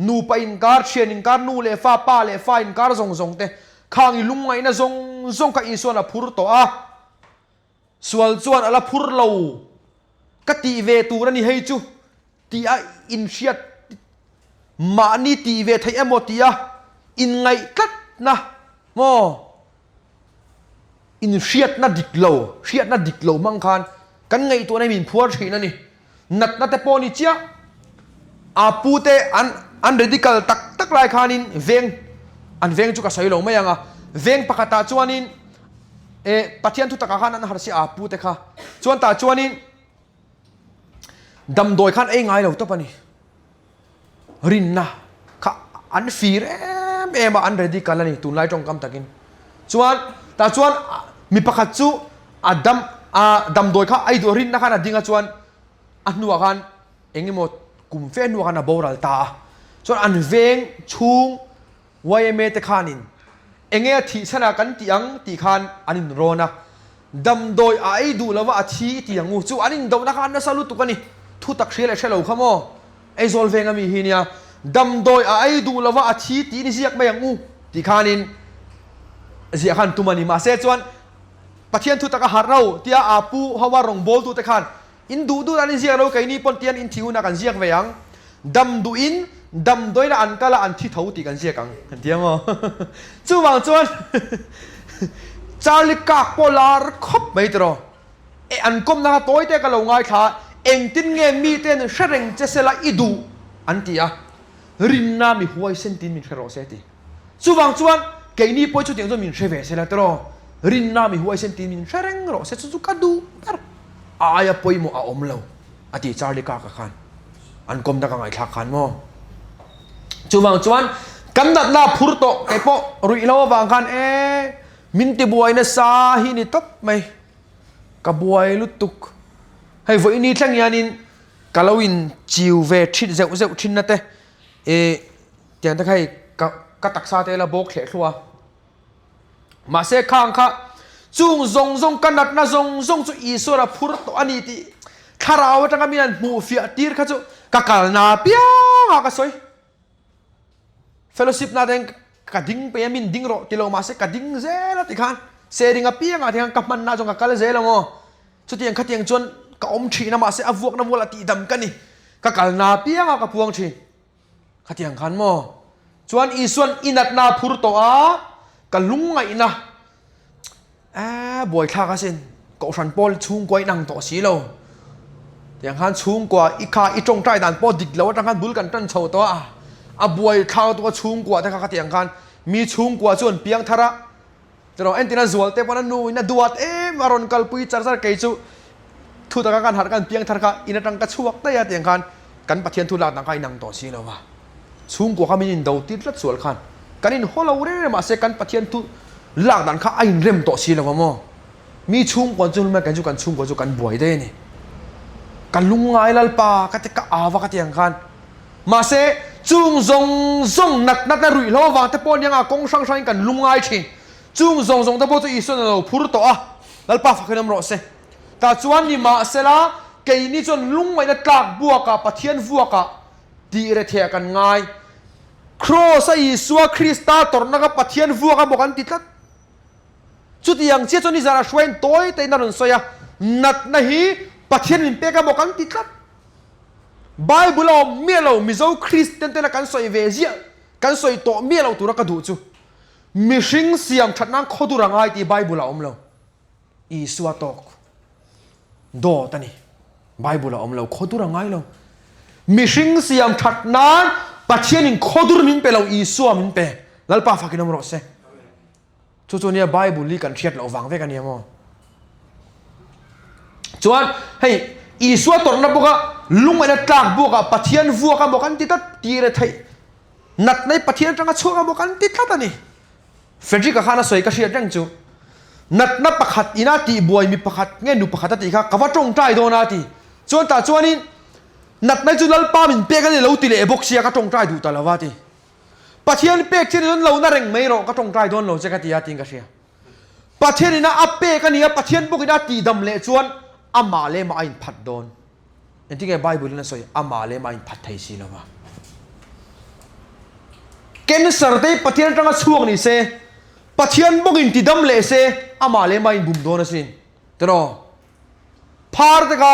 นูไปอินการเชียนอินการนูเลฟ้าป้าเลฟ้าอินการส่งเตข้างลุงไงนะส่งกับอีส่วนอะพูดตัวส่วนอะไรพูดเราก็ตีเวตูนั่นนี่ให้จู่ตีอินเชียดมานี่ตีเวทัยเอโมตีอินไงกัด na mo in riat na diklo mang khan kan ngai to nai min phuar thina ni nat na te poni chia apu te an radical tak lai khanin veng chu ka sai lo mai anga veng pakata chuanin pathian thu taka khan an har si apu te kha chuan ta chuanin dam doi khan ei ngai lo to pani rin na kha an fir em an radical ani tun lai tong kam takin chuan mi pakhat chu dam doi kha ai do rin na khan dinga chuan anua khan engimot kum fe nu khan a boral ta chuan an veng chung yme te khanin enge thi sana kan tiang ti khan anin rona dam doi ai du lawa a thi tiangu chu anin do na khan na salu tukani thu tak hrial shelo khamo ei zol venga mi hinia dam doi ai du lawa a thi ti ni ziak mayangu ti khanin zia khan tumani ma se chuan pathian thu taka harau tia apu hawa rong bol tu te khan in du ani ziak lo kai ni pon tian in thiu na kan ziak veyang dam doi na an kala an thi thau ti kan ziak ang kan tiamo chu wang chuan charlie kak polar khop mai tro an kom na toy te ka lo ngai tha eng tin nge mi ten shareng chesela idu an tia rin na mi huai sentin min khero se ti chu wang chuan cái ni poi chu tiang zo min sheve se la tro rin na mi huai sentin min shareng ro se chu ka du tar aya poi mo a om lo ati charlie ka khan an kom da ka ngai thak khan mo chu wang chuan kan dat na phur to kai po rui lo wang khan min ti buai na sa hi ni top mai ka buai lutuk hei voi ni thlang yanin kalawin chiu ve thit zeu thin na te tiang ta khai ka taksa te la bok khle thluwa ma se khang kha chung zong kanat na zong chu isora phur to ani ti tharaw tanga mian mu fia tir kha chu ka kal na pia ka soi fellowship na den ka ding pe min ding ro tilo ma se ka ding zela ti khan se ringa pia nga thang ka man na jong ka kal zela mo chu tiang kha tiang chon ka om thi na ma se avuak na wala ti dam kani ka kal na pia nga ka puang thi kha tiang khan mo chuan isuan inat na phur to a ka lungai na boy tha ka sin ko san pol chung koi nang to si lo tiang khan chung kwa ikha i tong tai dan po dik lo tang khan bul kan tan chho to a boy tha to chung kwa ta ka tiang khan mi chung kwa chuan piang thara tero entina zual te pona nu ina duat maron kal pui char kai chu thu ta kan har kan piang thar ka ina tang ka chuak ta ya tiang khan kan pathian thu la na kai nang to si lo wa chung kwa kami in do tit lat sual khan kanin holo re ma se kan pathian tu lak dan kha ain rem to si lo mo mi chung kwa chu ma kan chu kan chung kwa chu kan buai de ni kan lungai lal pa ka te ka awa ka tiang khan ma se chung zong nat na rui lo wa te pon yang a kong sang kan lungai thi chung zong te po chu isun lo phur to a lal pa fakhinam ro se ta chuan ni ma se la ke ni chon lungmai na tlak buaka pathian vuaka ti re the kan ngai cross ai suwa krista torna ka pathian vuaka bokan titlat chuti yang che choni zara shwen toy te na ron soya nat na hi pathian min pe ka bokan titlat bible o mielo mizo christian te na kan soi ve zia kan soi to mielo tu ra ka du chu mishing siam thatnang khodu rangai ti bible om lo i suwa tok do tani bible om lo khodu rangai lo mishing siam thatnan pathian in khodur min pe lo i suwa min pe lalpa fakinam ro se chu nia bible li kan thiat lo wang ve kan yamo chuan hei i suwa torna boka lungmai na tlak boka pathian vuaka bokan titat tire thai nat nei pathian tanga chuka bokan titlat ani fedri ka khana soi ka hriat rang chu nat na pakhat ina ti buai mi pakhat nge nu pakhat ti kha kawa tong tai do na ti chuan ta chuanin nat nai chu lal pa min pe ka ni lo ti le box sia ka tong tai du ta lawa ti pathian pe chen don lo na reng mai ro ka tong tai don lo che ka ti ya ting ka sia pathian ina ape ka ni pathian bok ina ti dam le chuan ama le ma in phat don enting e bible na soi ama le ma in phat thai si lawa cancer te pathian tanga chuang ni se pathian bok in ti dam le se ama le ma in bum don asin tero phar te ka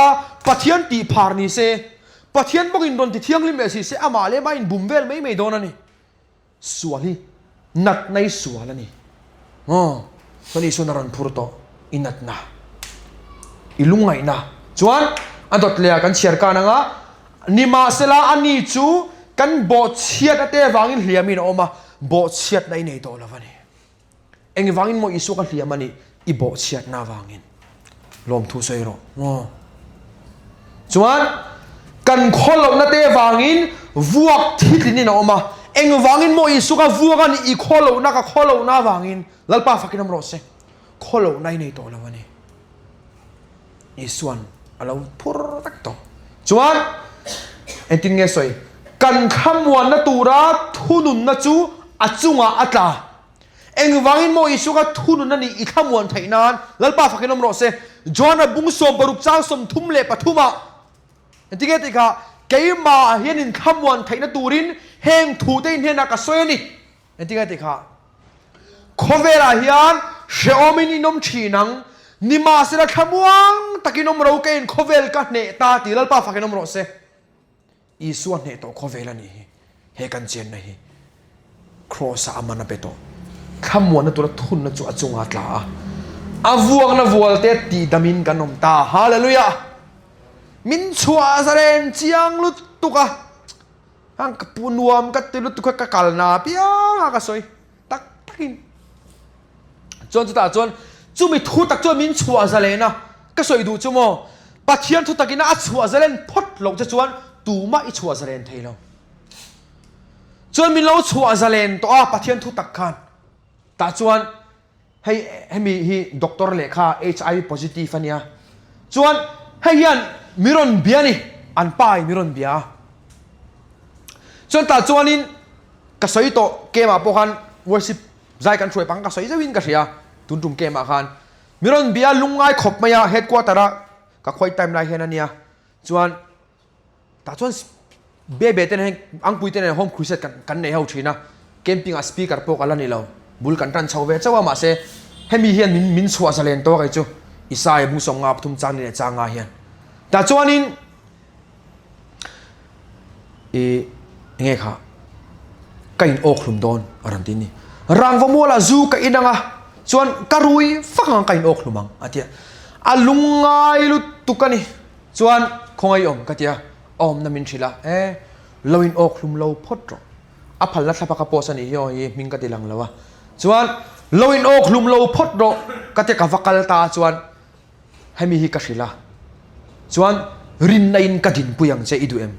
pathian ti phar ni se pathian bok in don ti thiang lim si se ama le ma in bum vel mai don ani suali นัดในสวนแล้วนี่วันนี้สุนทรพูดต่ออินัดนะอิลุงไงนะจวนอันตดเลียกันเชียร์กันนะนิมาเซลาอันนี้จูกันบอดเชียดเตะวางอินเลียมินออกมาบอดเชียดในในตัวละวันนี้เอ็งวางอินโมอิสุกันเลียมันนี่อีบอดเชียดน่าวางอินลมทุเซโร่จวนกันคนเราเตะวางอินวัวที่ที่นี่นะออกมาเอ็งวางอินโมอิสุกันวัวกันอีคนเรานักคนเราน่าวางอินลัลปาฟักน้ำรสเซคนเราในตัวละวันนี้อีส่วนเราพูดตักต่อจวนเอ็นติงเงสวยกันคำวันนัตูระทุนุนนัจูอัจจุงอัตลาเอ็งวางอินโมอิสุกัทุนุนนั่นนี่อีคำวันไทยนานลัลปาฟักน้ำรสเซจวนบุ้งสมบรุกจ้างสมทุ่มเล่ปทุมาเอ็นติงเงติกาเกี่ยมาเห็นคำวันไทยนัตูรินเฮงทูเตนเฮนักสวยนี่เอ็นติงเงติกาโคเวลาฮิอันเชอมินินมชีนังนิมาสิละขมวงตะกินมเราเกนโคเวลกันเนตาตีลัลปาฟักนมรสเซอีส่วนเนตโตโคเวลนี่เฮกันเจนนี่ครอสอามันนะเปโตขมวงนั่นตัวทุนนั่นจู่จงอัตลาอาวัวนั่นวัวเตตีดามินกันนมตาฮาเลลูยามินชัวซาเรนจียงลุตตุกะฮังกปูนวมกัตติลุตตุกะกัลนาเปียกะสวยตักินจนจุดตาจนจู่มีทุตักจนมินชัวซาเลนะก็สวยดูจู่โมปัจเจียนทุตักินะชัวซาเลนพดลงจะจวนตูมาอีชัวซาเลนเทลจนมินเราชัวซาเลนตัวปัจเจียนทุตักขันตาจวนให้มีฮีด็อกเตอร์เลขา HIV positive ฟันยาจวนให้ยันมิรอนเบียนี่อันป้ายมิรอนเบียจนตาจวนนินก็สวยโตเกมาพวกกัน worship ใจกันช่วยปังก็สวยจะวินก็เสียตุนตุมเกมอาคารมิรอนเบียลุงไงขบมายาเฮดกว่าตระก็คอยไทม์ไลน์เฮนันเนี่ยจวนแต่จวนเบเต้นให้อังปุยเต้นให้โฮมครูเซตกันในเฮาชีนะเกมปิ้งอ่ะสปีกเกอร์พวกอะไรนี่เราบุลกันตันชาวเวชว่ามาเซ่ให้มีเฮียนมินชัวซาเลนตัวกันจู่อิสายบุษงอาบทุ่มจานนี่จางอาเฮียนแต่จวนนี้ไงค่ะก็อินโอคลุมโดนอรันตินี่รังฟมัวละจูก็อินังอ่ะส่วนการุยฟังกันอกลุมังอาทิตย์อาลุงไงลุตุกันนี่ส่วนคงไออมกันที่อมน้ำมินชิละเราอินอกลุมเราพอดรอพัลลัดสับปะกระโปสันนี่เฮียมิงกันที่หลังแล้ววะส่วนเราอินอกลุมเราพอดรกันที่กับฟักกัลตาส่วนให้มีฮิกัชิละส่วนรินในอินกัดินปุยังเจอิดูเอ็ม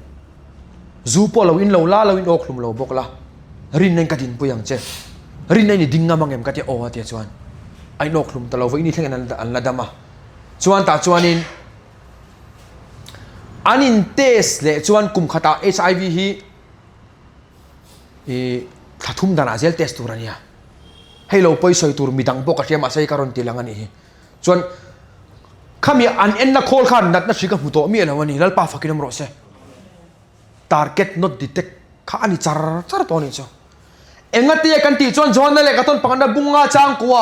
จูปอเราอินเราละเราอินอกลุมเราบอกละรินในกัดินปุยังเจรินนี่ดิ้งงามังเอ็มกัดยาโอฮะที่จวนไอ้นกลุ่มตลอดวันนี้เท่านั้นอันละดำมาจวนตาจวนนินอันนี้เทสเลยจวนกุมขตา HIV ฮีถ้าทุ่มดานาเซลเทสตัวนี้ให้เราไปใส่ตัวมีดังปกติมาใส่การันตีหลังนี้จวนข้ามีอันเอ็นนักโคลขันนัดนัดชิกับผู้โตมีอะไรวันนี้แล้วป้าฟักกินน้ำรสเซ่ target not detect ข้าอันนี้จาร์ตัวนี้จ้ะเอ็งตีกันตีจวนจวนนั่นแหละก็ต้นปังดับบุงงาจางกัว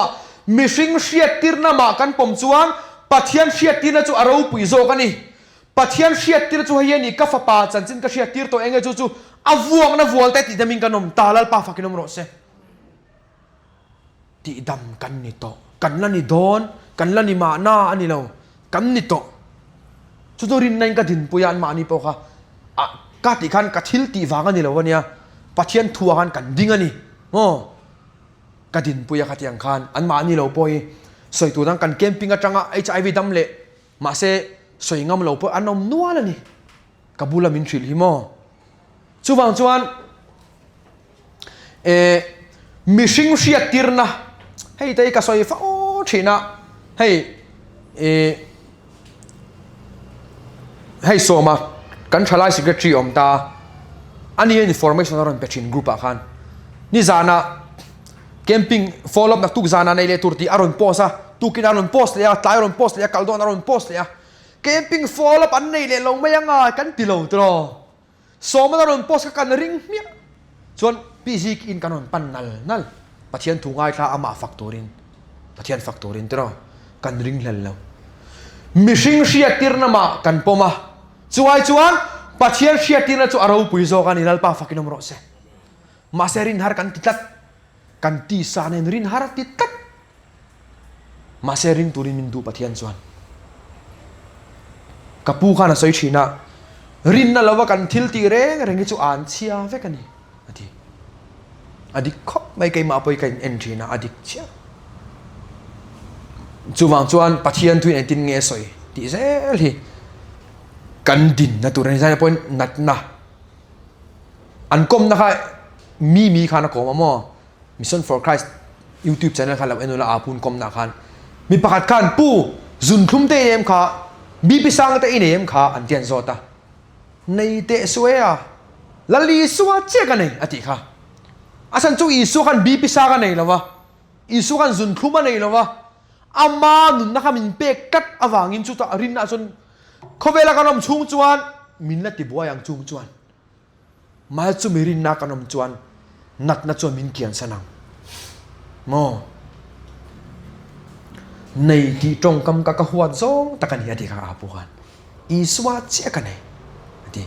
มิสิงเชียตีร์น่ะมากันปมจวนปัทยันเชียตีร์น่ะจู่อารูปุยโซกันนี่ปัทยันเชียตีร์จู่เฮียนี่กัฟป้าจันจินก็เชียตีร์ตัวเอ็งจู่อาวัวนะวัวแต่ติดดมิงกันนมตาลัลป้าฟักนมรสเซติดดำกันนี่โตกันละนี่โดนกันละนี่มาหน้าอันนี้เรากันนี่โตจู่รินนั่นก็ดินปุยอันมานี่ปะค่ะกัดอีกขันกัดทิลตีฟังกันนี่เราวันนี้ปัทยันทัวร์กันดิ้งอันนี้กระดินปุยขัดยังขันอันมานี่เราปอยสวยตัวนั้นกันเกมปิ้งกระจังHIV ดำเละมาเสสวยงามเราปอยอันนมนัวแล้วนี่กับบุลมินชิลฮิโมชูบังจวนมิชิงเชียตีร์นะให้แต่ก็สวยฟ้าชีนะให้โซมากันชลายสิกเกตรีอมตาอันนี้อินฟอร์เมชันเราเป็นชินกรุ๊ปอาคารนี่จานะเกมปิ้ง follow up นักตุกจานะในเลตุรตีอารอนโพสอะตุกินอารอนโพสเลยอะตายอารอนโพสเลยอะคัลโดนอารอนโพสเลยอะเกมปิ้ง follow up อันในเลเราไม่ยังไงกันติโลตรอสมอารอนโพสกันริงเมียส่วนพิจิกอินกันนปันนัลปัจจัยถุงไอ้ข้าอามาฟักตัวรินปัจจัยฟักตัวรินตรอกันริงเล่นแล้วมิชิงเชียตีร์นมากันปมาจวนปัจจัยเชียตีร์นจู่อารูปุยโซกันนี่นัลป้าฟักนมรสเซมาเซรินฮาร์กันติด กันตีสาเนนรินฮาร์ติตัดมาเซริงตุรินมินดูปะเทียนส่วนกับปูข้าน่ะสวยชีนะรินนั่นเราว่ากันทิลตีเร่งที่จูอ่านเชียเวกันนี่อดีคบไม่ไกลมาไปไกลเอ็นทีนะอดีเชียจูวางจวนปะเทียนทุยในตินเงยสวยตีเซลีกันดินนะตัวนี้ใช่ไหมพอนนัดนะอันกลมนะคะมีข้านะกอมามอ Mission for Christ YouTube channel ข้าเราเอ็นดูละอาพูนกลมนะคันมีประกาศการปูจุนทุ่มเตยมข้าบีพิสังเตยเนมข้าอันเทียนโซตาในเตะสวยอะลลีสวะเจกันเนี่ยอติค่ะอาสันจูอีสุกันบีพิสังกันเนี่ยละวะอีสุกันจุนทุ่มกันเนี่ยละวะอามานุนนะคะมินเปกัดอวางินจุตารินอาจนเขาเวลากันนมชุงจวนมินละติบัวยังชุงจวนมาจูมิรินนักกันนมจวนนัดนัดจวนมินเกียนสนังโมในที่ตรงกำกับหัวจงตะกันเฮียที่ข้าอาปูกันอีสวะเจกันเนี่ยที่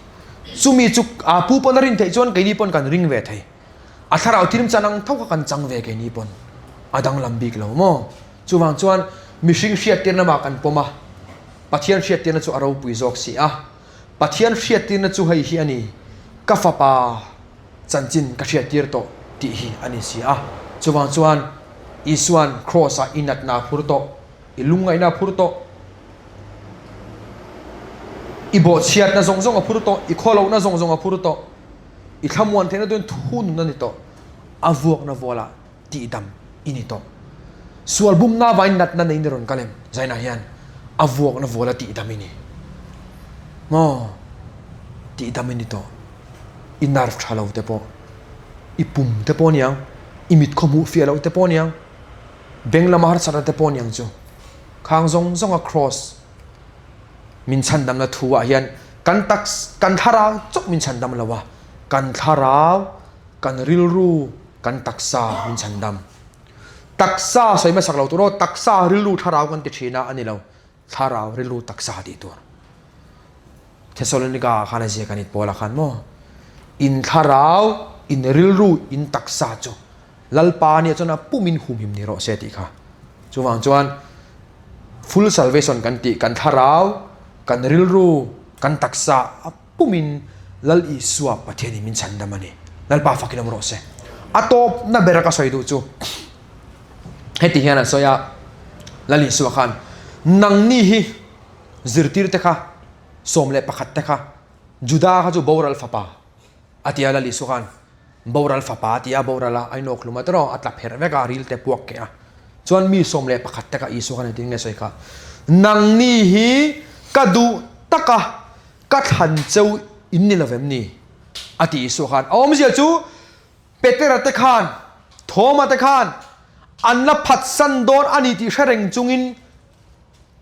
สุมีจุกอาปูปนรินเทจวนไกนี่ปนกันริงเวทให้อัธราอุทิมจันังเท่ากันจังเวไกนี่ปนอดังลำบิกแล้วโมจูวางจวนมิชิงเชียตีนมากันปมาปัทยันเชียตีนจูอาราปุยจอกสีอะปัทยันเชียตีนจูให้เฮียนี่กาฟปาจันจินกเชียตีร์โตตีฮีอันนี้สีอะจูวางจวนอีสวนครอสอินัดนาพุรโตอีลุงไงนาพุรโตอีบอเชียดนาซงซงอพุรโตอีโคลาวนาซงซงอพุรโตอีขมวนเทนตัวทุนนั่นนี่โตอาวกนาโวลาตีดำอินิโตส่วนบุ้มนาวันนัดนั่นนี่รอนกัลเลมใจนาฮิอันอาวกนาโวลาตีดำอินี่โมตีดำอินิโตอินาร์ฟชาลาวเตโปอีปุ่มเตโปนี่ยังอิมิดขมูฟิอาลาวเตโปนี่ยังเบงละมาร์สารเตโปนี่ยังจูข้างซงซงอครอสมินชันดำละทัวเฮียนกันทาราวจบมินชันดำละวะกันทาราวกันริลรูกันตักซามินชันดำตักซาใส่มาสักเราตัวเราตักซาริลรูทาราวกันติดชีนะอันนี้เราทาราวริลรูตักซาดีตัวเทสโลนิกาขานเสียกันอีกพอละขันโมอินทาราวอินริลรูอินตักซาจูลัลปาเนี่ยจนปุ่มินหุมหิมนี่รอเสติค่ะจวนจวน full salvation กันติกันทาราวกันริลรูกันตักษะปุ่มินลัลอิสวาปะเทนิมินชันดามันนี่ลัลปาฟักกินมรอเสอัตโตน่าเบรักสอยดูจูให้ที่เห็นนะสอยลัลอิสวาขันนังนี่ฮิซิรติร์เตค่ะสมเลปะขัดเตค่ะจุดาค่ะจูบาวรัลฟาปาอัติยาลัลอิสวาขันบาวรัลฟาปาที่อาบาวรัลไอ้นกลุมาตรออัตลับเฮร์เวการิลเตปวกเกะจวนมีสมเลปะขัดเตค่ะอิสวาขันที่เงี้ยสอยค่ะนังนี่ฮิกระดูตะกะกัดหันเจ้าอินนี่ละเวมนี่อติอิสวาขันเอาไม่ใช่จูเปเตอร์เตขันโทมาเตขันอันละพัดสันโดนอันนี้ที่เชรงจุงิน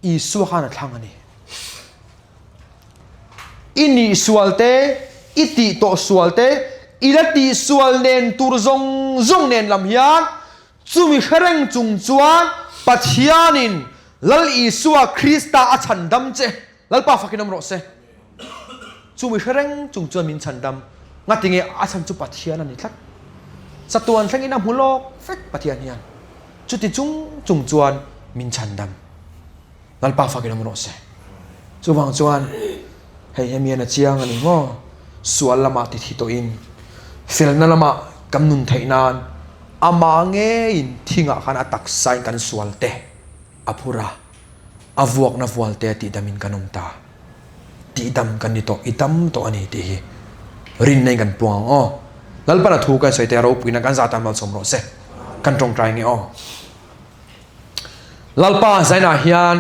อิสวาขันทางอันนี้อินี่สวลเตอิติโตสวลเตอิละติสวลเนนตูรซงเนนลำยานจุมิเชรงจุงจวนปัจญานินลัลอิสวาคริสตาอัชันดัมเจลัลปาฟักกินมรสเซจูมิเชรงจุงจวนมินชันดัมงัดติงเออัชันจุปัจญานันนี่ทักสตวนเฟงินำหัวโลกเฟกปัจญานียนจุดที่จุงจวนมินชันดัมลัลปาฟักกินมรสเซจูวังจวนเฮียมีนเจียงอันนี้ว่าสวนละมาติดที่ตัวอินเฟลนั่นละมากำนุนไทยนานอามาเงยินทิ้งอาการตักไซกันสวนเตอภุระอาวกนับวัลเตติดามินกันอมตาติดามกันนี่โตอิดามโตอันนี้ที่รินในกันปวงอ๋อลัลปะนัทูกันใส่แต่เราปุยนักการจัดตามมาสมรสเซกันตรงใจเงี้ยอ๋อลัลปะใจน่าฮิยัน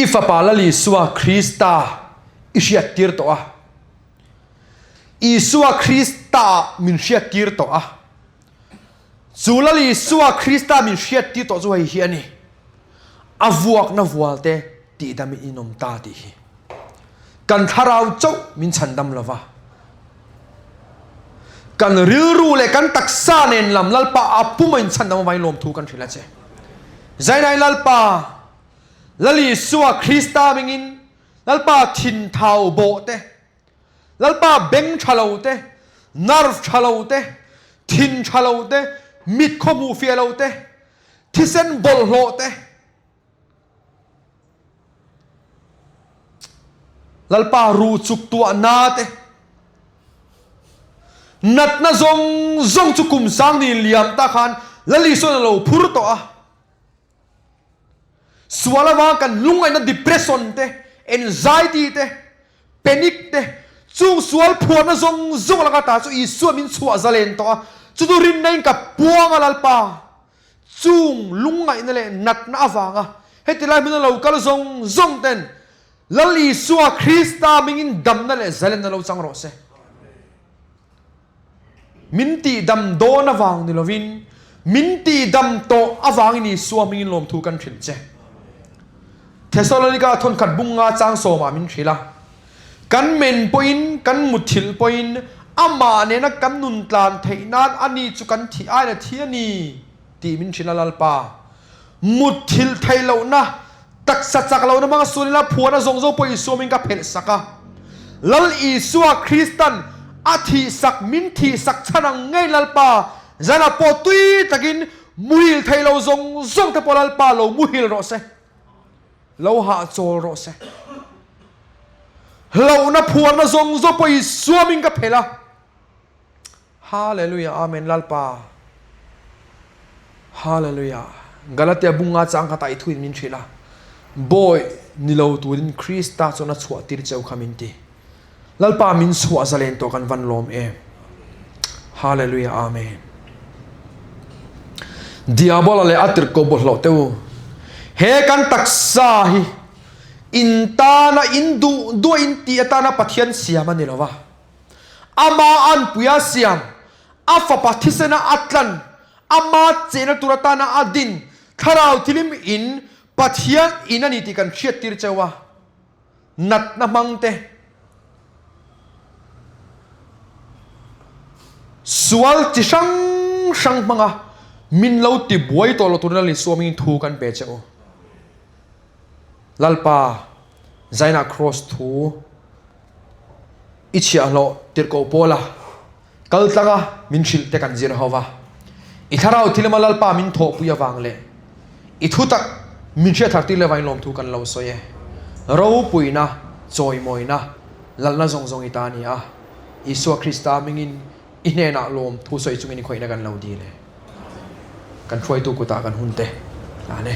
อิฟปาลลิสวาคริสตาอิเชียติร์โตอะอิสวาคริสตามินเชียติร์โตอะจูลลิสวาคริสตามินเชียติร์โตจูให้เฮียนี่อาวกนับวัลเตติดามิอินอมตาติฮีกันทาราวเจ้ามินชันดัมละวะกันริลรูเลกันตักษาเนนลำลัลปาอับปุ่มินชันดัมไว้ลมทูกันทีละเจใจในลัลปาลัลอิสวาคริสตามิงินลัลปาทินทาวโบเตลัลปาเบงชาลาวเตนาร์ฟชาลาวเต ทินชาโลเตมิดข้อมูเฟียโลเตที่เส้นบอลโลเตลัลปารูจุกตัวนาเตนัดน่าจงจุกุมสังนี่เลียมตาขันลัลิส่วนเราพูดต่อสวาลาวากันลุงไอ้นั่น depression เต anxiety เต panic เตจุงสวลพวนน่าจงละกันตาจุอีส่วนมินชัวซาเลนต่อจุดรินในกับพวงลัลปาจุงลุงไอ้นั่นแหละนัดน่าฟังอ่ะให้ที่ไรมินเราก็จงเต้นลัลิสัวคริสต์มิงินดำนั่นแหละซาเลนนั่นเราจังรอเซมินตีดำโดนฟังนี่เราวินมินตีดำโตอฟังนี่สัวมิงินลมถูกันถิ่นเจเทสโลนิกาทนขัดบุงงาจางโซมามินชิละกันเมนปอยน์กันมุทิลปอยน์อามาเนี่ยนะกันนุนตานเทนันอันนี้จุกันที่ไอ้เนี่ยที่นี่ตีมินชิละลัลปามุทิลไทยเรานะตักสัจจากเรานะมังสุนิละผัวนะจงปอยสัวมิงกับเพลสักะลัลอีสัวคริสตันอาทิสักมินทีสักชนังไงลัลปาจานาปอตุยตะกินมุฮิลไทยเราจงแต่พอลัลปาเรามุฮิลรอเซเราหาโจรเสเราหน้าผัวน่ะจงไปสวมิงกับเพล่ะฮาเลลูยาอาเมนลัลปาฮาเลลูยากาลาเตียบุงอาจังกตายทุยมินชิละบอยนิโลตูดินคริสต์จนชัวติรเจ้าขามินตีลัลปามินชัวซาเลนโตกันวันลมฮาเลลูยาอาเมนดิอาบอลเลอัตร์โกบอลโลเตวเฮกันตักซาฮิอินตานะอินดูอินตีตานะปัทยันเสียมันนี่หรอวะอามาอันปุยาเสียมอาฟปัทิเสนะอัตลันอามาเจนะตุรตานะอดินทาราวทิลิมอินปัทยันอินันนี่ที่กันเชียติรเจ้าวะนัดนะมังเตสวลจิชังมังอะมินเลาติบวยตัวเราตัวนั้นเลยสวมิงทูกันเปเจ้าลัลปาใจนักครอสทูอิจฉาโลติร์โกโปล่ากัลตังะมินชิลเตกันจีนฮาวะอิทาราวทิลมาลัลปามินโถปุยวังเลอิทุตักมินเชทักติเลวัยลมทูกันเราสวยเราปุยนะจอยมอยนะลัลนะจงอิตานีอะอิสวคริสต์มิงินอินเนนักลมทูสวยจุงอินคอยนักันเราดีเลยกันช่วยตุกุตากันหุ่นเตะอะไร